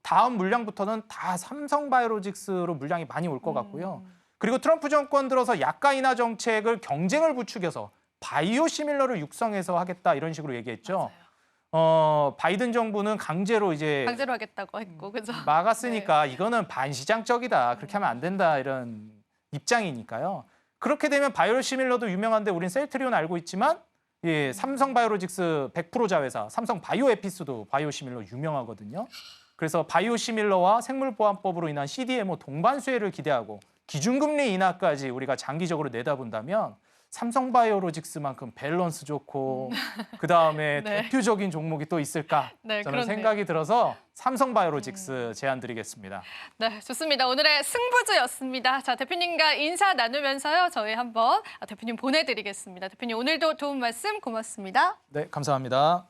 다음 물량부터는 다 삼성바이오로직스로 물량이 많이 올 것 같고요. 그리고 트럼프 정권 들어서 약가 인하 정책을 경쟁을 부추겨서 바이오 시밀러를 육성해서 하겠다 이런 식으로 얘기했죠. 바이든 정부는 강제로 하겠다고 했고, 그죠? 막았으니까 이거는 반시장적이다. 그렇게 하면 안 된다. 이런 입장이니까요. 그렇게 되면 바이오시밀러도 유명한데 우린 셀트리온 알고 있지만 삼성바이오로직스 100% 자회사 삼성바이오에피스도 바이오시밀러 유명하거든요. 그래서 바이오시밀러와 생물보안법으로 인한 CDMO 동반 수혜를 기대하고 기준금리 인하까지 우리가 장기적으로 내다본다면 삼성바이오로직스만큼 밸런스 좋고 그다음에 네. 대표적인 종목이 또 있을까? 네, 저는 그렇네요. 생각이 들어서 삼성바이오로직스 제안 드리겠습니다. 네, 좋습니다. 오늘의 승부주였습니다. 자, 대표님과 인사 나누면서요. 저희 한번 대표님 보내드리겠습니다. 대표님 오늘도 도움 말씀 고맙습니다. 네, 감사합니다.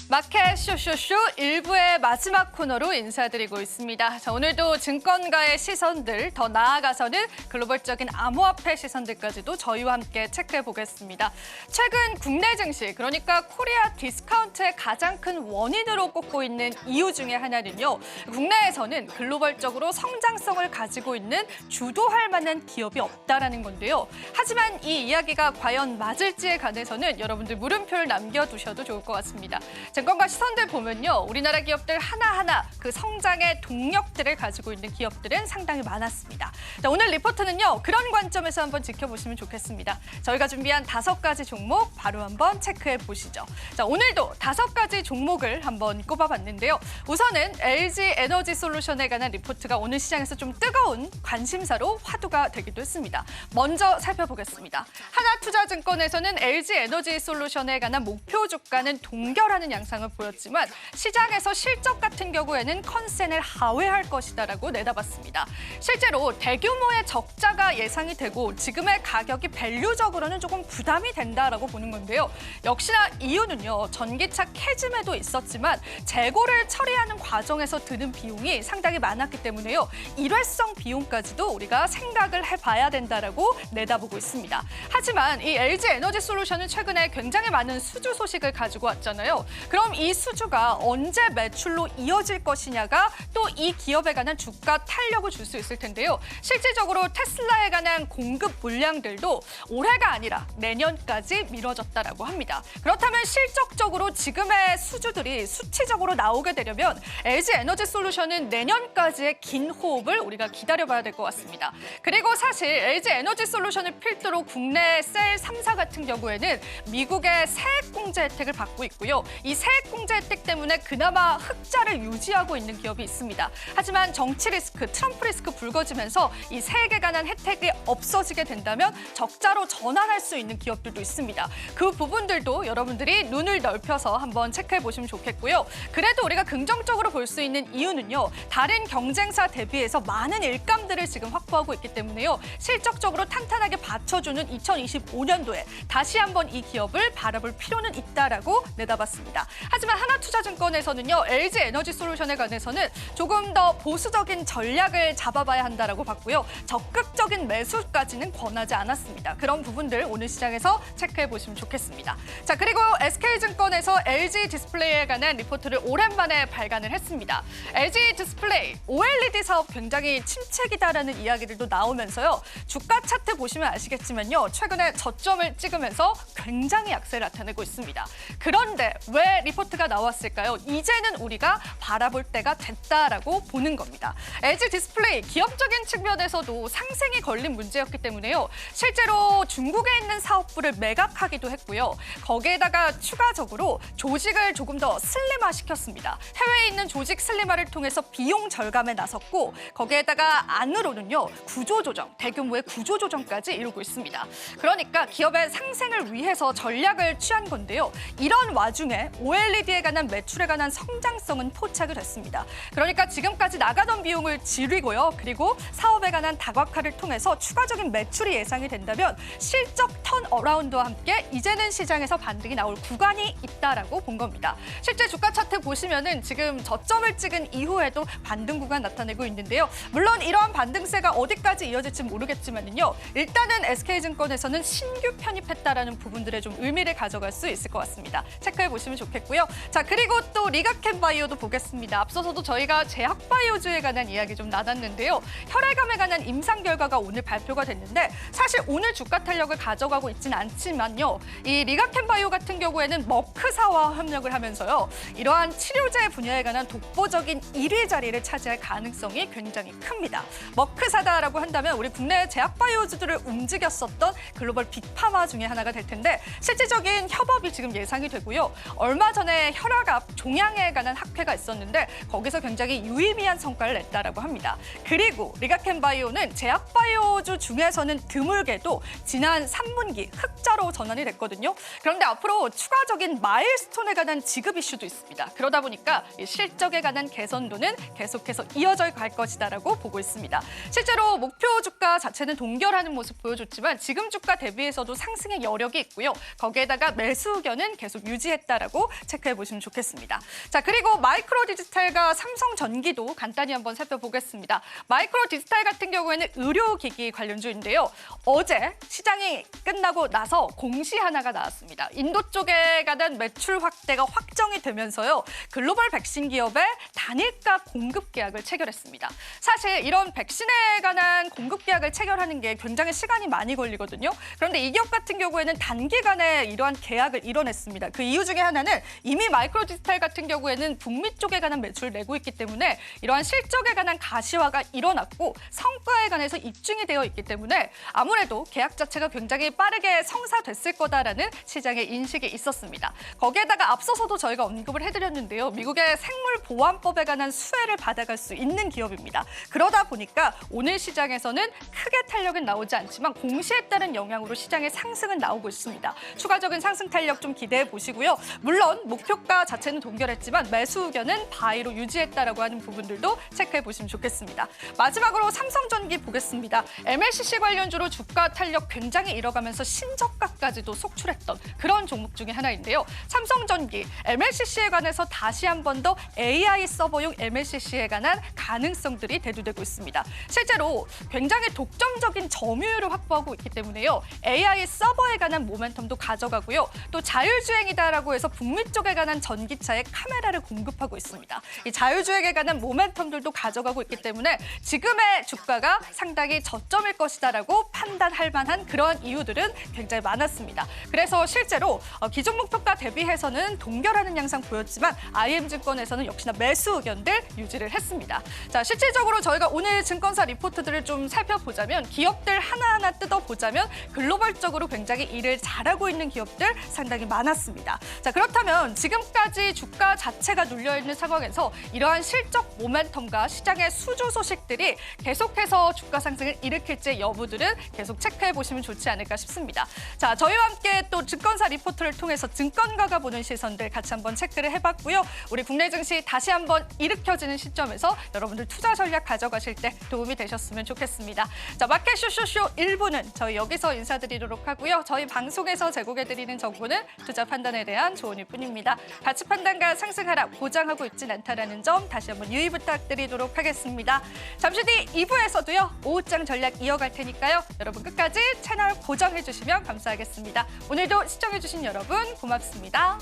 마켓 쇼쇼쇼 1부의 마지막 코너로 인사드리고 있습니다. 자, 오늘도 증권가의 시선들, 더 나아가서는 글로벌적인 암호화폐 시선들까지도 저희와 함께 체크해 보겠습니다. 최근 국내 증시, 그러니까 코리아 디스카운트의 가장 큰 원인으로 꼽고 있는 이유 중에 하나는요. 국내에서는 글로벌적으로 성장성을 가지고 있는 주도할 만한 기업이 없다라는 건데요. 하지만 이 이야기가 과연 맞을지에 관해서는 여러분들 물음표를 남겨두셔도 좋을 것 같습니다. 증권가 시선들 보면요. 우리나라 기업들 하나하나 그 성장의 동력들을 가지고 있는 기업들은 상당히 많았습니다. 자, 오늘 리포트는요. 그런 관점에서 한번 지켜보시면 좋겠습니다. 저희가 준비한 5가지 종목 바로 한번 체크해 보시죠. 자, 오늘도 5가지 종목을 한번 꼽아봤는데요. 우선은 LG 에너지 솔루션에 관한 리포트가 오늘 시장에서 좀 뜨거운 관심사로 화두가 되기도 했습니다. 먼저 살펴보겠습니다. 하나투자증권에서는 LG 에너지 솔루션에 관한 목표 주가는 동결하는 양상을 보였지만 시장에서 실적 같은 경우에는 컨센을 하회할 것이다라고 내다봤습니다. 실제로 대규모의 적자가 예상이 되고 지금의 가격이 밸류적으로는 조금 부담이 된다라고 보는 건데요. 역시나 이유는요. 전기차 캐즘에도 있었지만 재고를 처리하는 과정에서 드는 비용이 상당히 많았기 때문에요. 일회성 비용까지도 우리가 생각을 해봐야 된다라고 내다보고 있습니다. 하지만 이 LG 에너지 솔루션은 최근에 굉장히 많은 수주 소식을 가지고 왔잖아요. 그런 그럼 이 수주가 언제 매출로 이어질 것이냐가 또 이 기업에 관한 주가 탄력을 줄 수 있을 텐데요. 실질적으로 테슬라에 관한 공급 물량들도 올해가 아니라 내년까지 미뤄졌다라고 합니다. 그렇다면 실적적으로 지금의 수주들이 수치적으로 나오게 되려면 LG 에너지 솔루션은 내년까지의 긴 호흡을 우리가 기다려봐야 될 것 같습니다. 그리고 사실 LG 에너지 솔루션을 필두로 국내 셀 3사 같은 경우에는 미국의 세액공제 혜택을 받고 있고요. 이 세액공제 혜택 때문에 그나마 흑자를 유지하고 있는 기업이 있습니다. 하지만 정치 리스크, 트럼프 리스크 불거지면서 이 세액에 관한 혜택이 없어지게 된다면 적자로 전환할 수 있는 기업들도 있습니다. 그 부분들도 여러분들이 눈을 넓혀서 한번 체크해 보시면 좋겠고요. 그래도 우리가 긍정적으로 볼 수 있는 이유는요. 다른 경쟁사 대비해서 많은 일감들을 지금 확보하고 있기 때문에요. 실적적으로 탄탄하게 받쳐주는 2025년도에 다시 한번 이 기업을 바라볼 필요는 있다라고 내다봤습니다. 하지만 하나투자증권에서는요. LG 에너지 솔루션에 관해서는 조금 더 보수적인 전략을 잡아봐야 한다라고 봤고요. 적극적인 매수까지는 권하지 않았습니다. 그런 부분들 오늘 시장에서 체크해 보시면 좋겠습니다. 자, 그리고 SK증권에서 LG 디스플레이에 관한 리포트를 오랜만에 발간을 했습니다. LG 디스플레이 OLED 사업 굉장히 침체기다라는 이야기들도 나오면서요. 주가 차트 보시면 아시겠지만요. 최근에 저점을 찍으면서 굉장히 약세를 나타내고 있습니다. 그런데 왜 리포트가 나왔을까요? 이제는 우리가 바라볼 때가 됐다라고 보는 겁니다. LG 디스플레이 기업적인 측면에서도 상생이 걸린 문제였기 때문에요. 실제로 중국에 있는 사업부를 매각하기도 했고요. 거기에다가 추가적으로 조직을 조금 더 슬림화시켰습니다. 해외에 있는 조직 슬림화를 통해서 비용 절감에 나섰고 거기에다가 안으로는요. 구조조정, 대규모의 구조조정까지 이루고 있습니다. 그러니까 기업의 상생을 위해서 전략을 취한 건데요. 이런 와중에 OLED에 관한 매출에 관한 성장성은 포착이 됐습니다. 그러니까 지금까지 나가던 비용을 줄이고요. 그리고 사업에 관한 다각화를 통해서 추가적인 매출이 예상이 된다면 실적 턴어라운드와 함께 이제는 시장에서 반등이 나올 구간이 있다라고 본 겁니다. 실제 주가 차트 보시면은 지금 저점을 찍은 이후에도 반등 구간 나타내고 있는데요. 물론 이러한 반등세가 어디까지 이어질지 모르겠지만요. 일단은 SK증권에서는 신규 편입했다라는 부분들에 좀 의미를 가져갈 수 있을 것 같습니다. 체크해 보시면 좋겠고요. 자, 그리고 또 리가캠바이오도 보겠습니다. 앞서서도 저희가 제약바이오주에 관한 이야기 좀 나눴는데요. 혈액암에 관한 임상 결과가 오늘 발표가 됐는데 사실 오늘 주가 탄력을 가져가고 있지는 않지만요. 이 리가캠바이오 같은 경우에는 머크사와 협력을 하면서요. 이러한 치료제 분야에 관한 독보적인 1위 자리를 차지할 가능성이 굉장히 큽니다. 머크사다라고 한다면 우리 국내 제약바이오주들을 움직였었던 글로벌 빅파마 중에 하나가 될 텐데 실질적인 협업이 지금 예상이 되고요. 얼마 전에 혈압 종양에 관한 학회가 있었는데 거기서 굉장히 유의미한 성과를 냈다라고 합니다. 그리고 리가캠바이오는 제약바이오주 중에서는 드물게도 지난 3분기 흑자로 전환이 됐거든요. 그런데 앞으로 추가적인 마일스톤에 관한 지급 이슈도 있습니다. 그러다 보니까 이 실적에 관한 개선도는 계속해서 이어져 갈 것이다라고 보고 있습니다. 실제로 목표 주가 자체는 동결하는 모습 보여줬지만 지금 주가 대비해서도 상승의 여력이 있고요. 거기에다가 매수 의견은 계속 유지했다라고 체크해 보시면 좋겠습니다. 자, 그리고 마이크로 디지털과 삼성전기도 간단히 한번 살펴보겠습니다. 마이크로 디지털 같은 경우에는 의료기기 관련주인데요. 어제 시장이 끝나고 나서 공시 하나가 나왔습니다. 인도 쪽에 관한 매출 확대가 확정이 되면서요. 글로벌 백신 기업의 단일가 공급 계약을 체결했습니다. 사실 이런 백신에 관한 공급 계약을 체결하는 게 굉장히 시간이 많이 걸리거든요. 그런데 이 기업 같은 경우에는 단기간에 이러한 계약을 이뤄냈습니다. 그 이유 중에 하나는 이미 마이크로 디지털 같은 경우에는 북미 쪽에 관한 매출을 내고 있기 때문에 이러한 실적에 관한 가시화가 일어났고 성과에 관해서 입증이 되어 있기 때문에 아무래도 계약 자체가 굉장히 빠르게 성사됐을 거다라는 시장의 인식이 있었습니다. 거기에다가 앞서서도 저희가 언급을 해드렸는데요. 미국의 생물보안법에 관한 수혜를 받아갈 수 있는 기업입니다. 그러다 보니까 오늘 시장에서는 크게 탄력은 나오지 않지만 공시에 따른 영향으로 시장의 상승은 나오고 있습니다. 추가적인 상승 탄력 좀 기대해 보시고요. 물론 목표가 자체는 동결했지만 매수 의견은 바이로 유지했다라고 하는 부분들도 체크해 보시면 좋겠습니다. 마지막으로 삼성전기 보겠습니다. MLCC 관련주로 주가 탄력 굉장히 잃어가면서 신저가까지도 속출했던 그런 종목 중에 하나인데요. 삼성전기, MLCC에 관해서 다시 한 번 더 AI 서버용 MLCC에 관한 가능성들이 대두되고 있습니다. 실제로 굉장히 독점적인 점유율을 확보하고 있기 때문에요. AI 서버에 관한 모멘텀도 가져가고요. 또 자율주행이다라고 해서 북미 쪽에 관한 전기차에 카메라를 공급하고 있습니다. 이 자율주행에 관한 모멘텀들도 가져가고 있기 때문에 지금의 주가가 상당히 저점일 것이다라고 판단할 만한 그런 이유들은 굉장히 많았습니다. 그래서 실제로 기존 목표가 대비해서는 동결하는 양상 보였지만 IM증권에서는 역시나 매수 의견들 유지를 했습니다. 자, 실질적으로 저희가 오늘 증권사 리포트들을 좀 살펴보자면 기업들 하나하나 뜯어보자면 글로벌적으로 굉장히 일을 잘하고 있는 기업들 상당히 많았습니다. 자, 그렇다면 지금까지 주가 자체가 눌려있는 상황에서 이러한 실적 모멘텀과 시장의 수주 소식들이 계속해서 주가 상승을 일으킬지 여부들은 계속 체크해 보시면 좋지 않을까 싶습니다. 자, 저희와 함께 또 증권사 리포트를 통해서 증권가가 보는 시선들 같이 한번 체크를 해봤고요. 우리 국내 증시 다시 한번 일으켜지는 시점에서 여러분들 투자 전략 가져가실 때 도움이 되셨으면 좋겠습니다. 자, 마켓 쇼쇼쇼 1부는 저희 여기서 인사드리도록 하고요. 저희 방송에서 제공해드리는 정보는 투자 판단에 대한 조언일 뿐입니다. 가치 판단과 상승 하락 보장하고 있진 않다라는 점 다시 한번 유의 부탁드리도록 하겠습니다. 잠시 뒤 2부에서도요. 오후장 전략 이어갈 테니까요. 여러분 끝까지 채널 고정해 주시면 감사하겠습니다. 오늘도 시청해 주신 여러분 고맙습니다.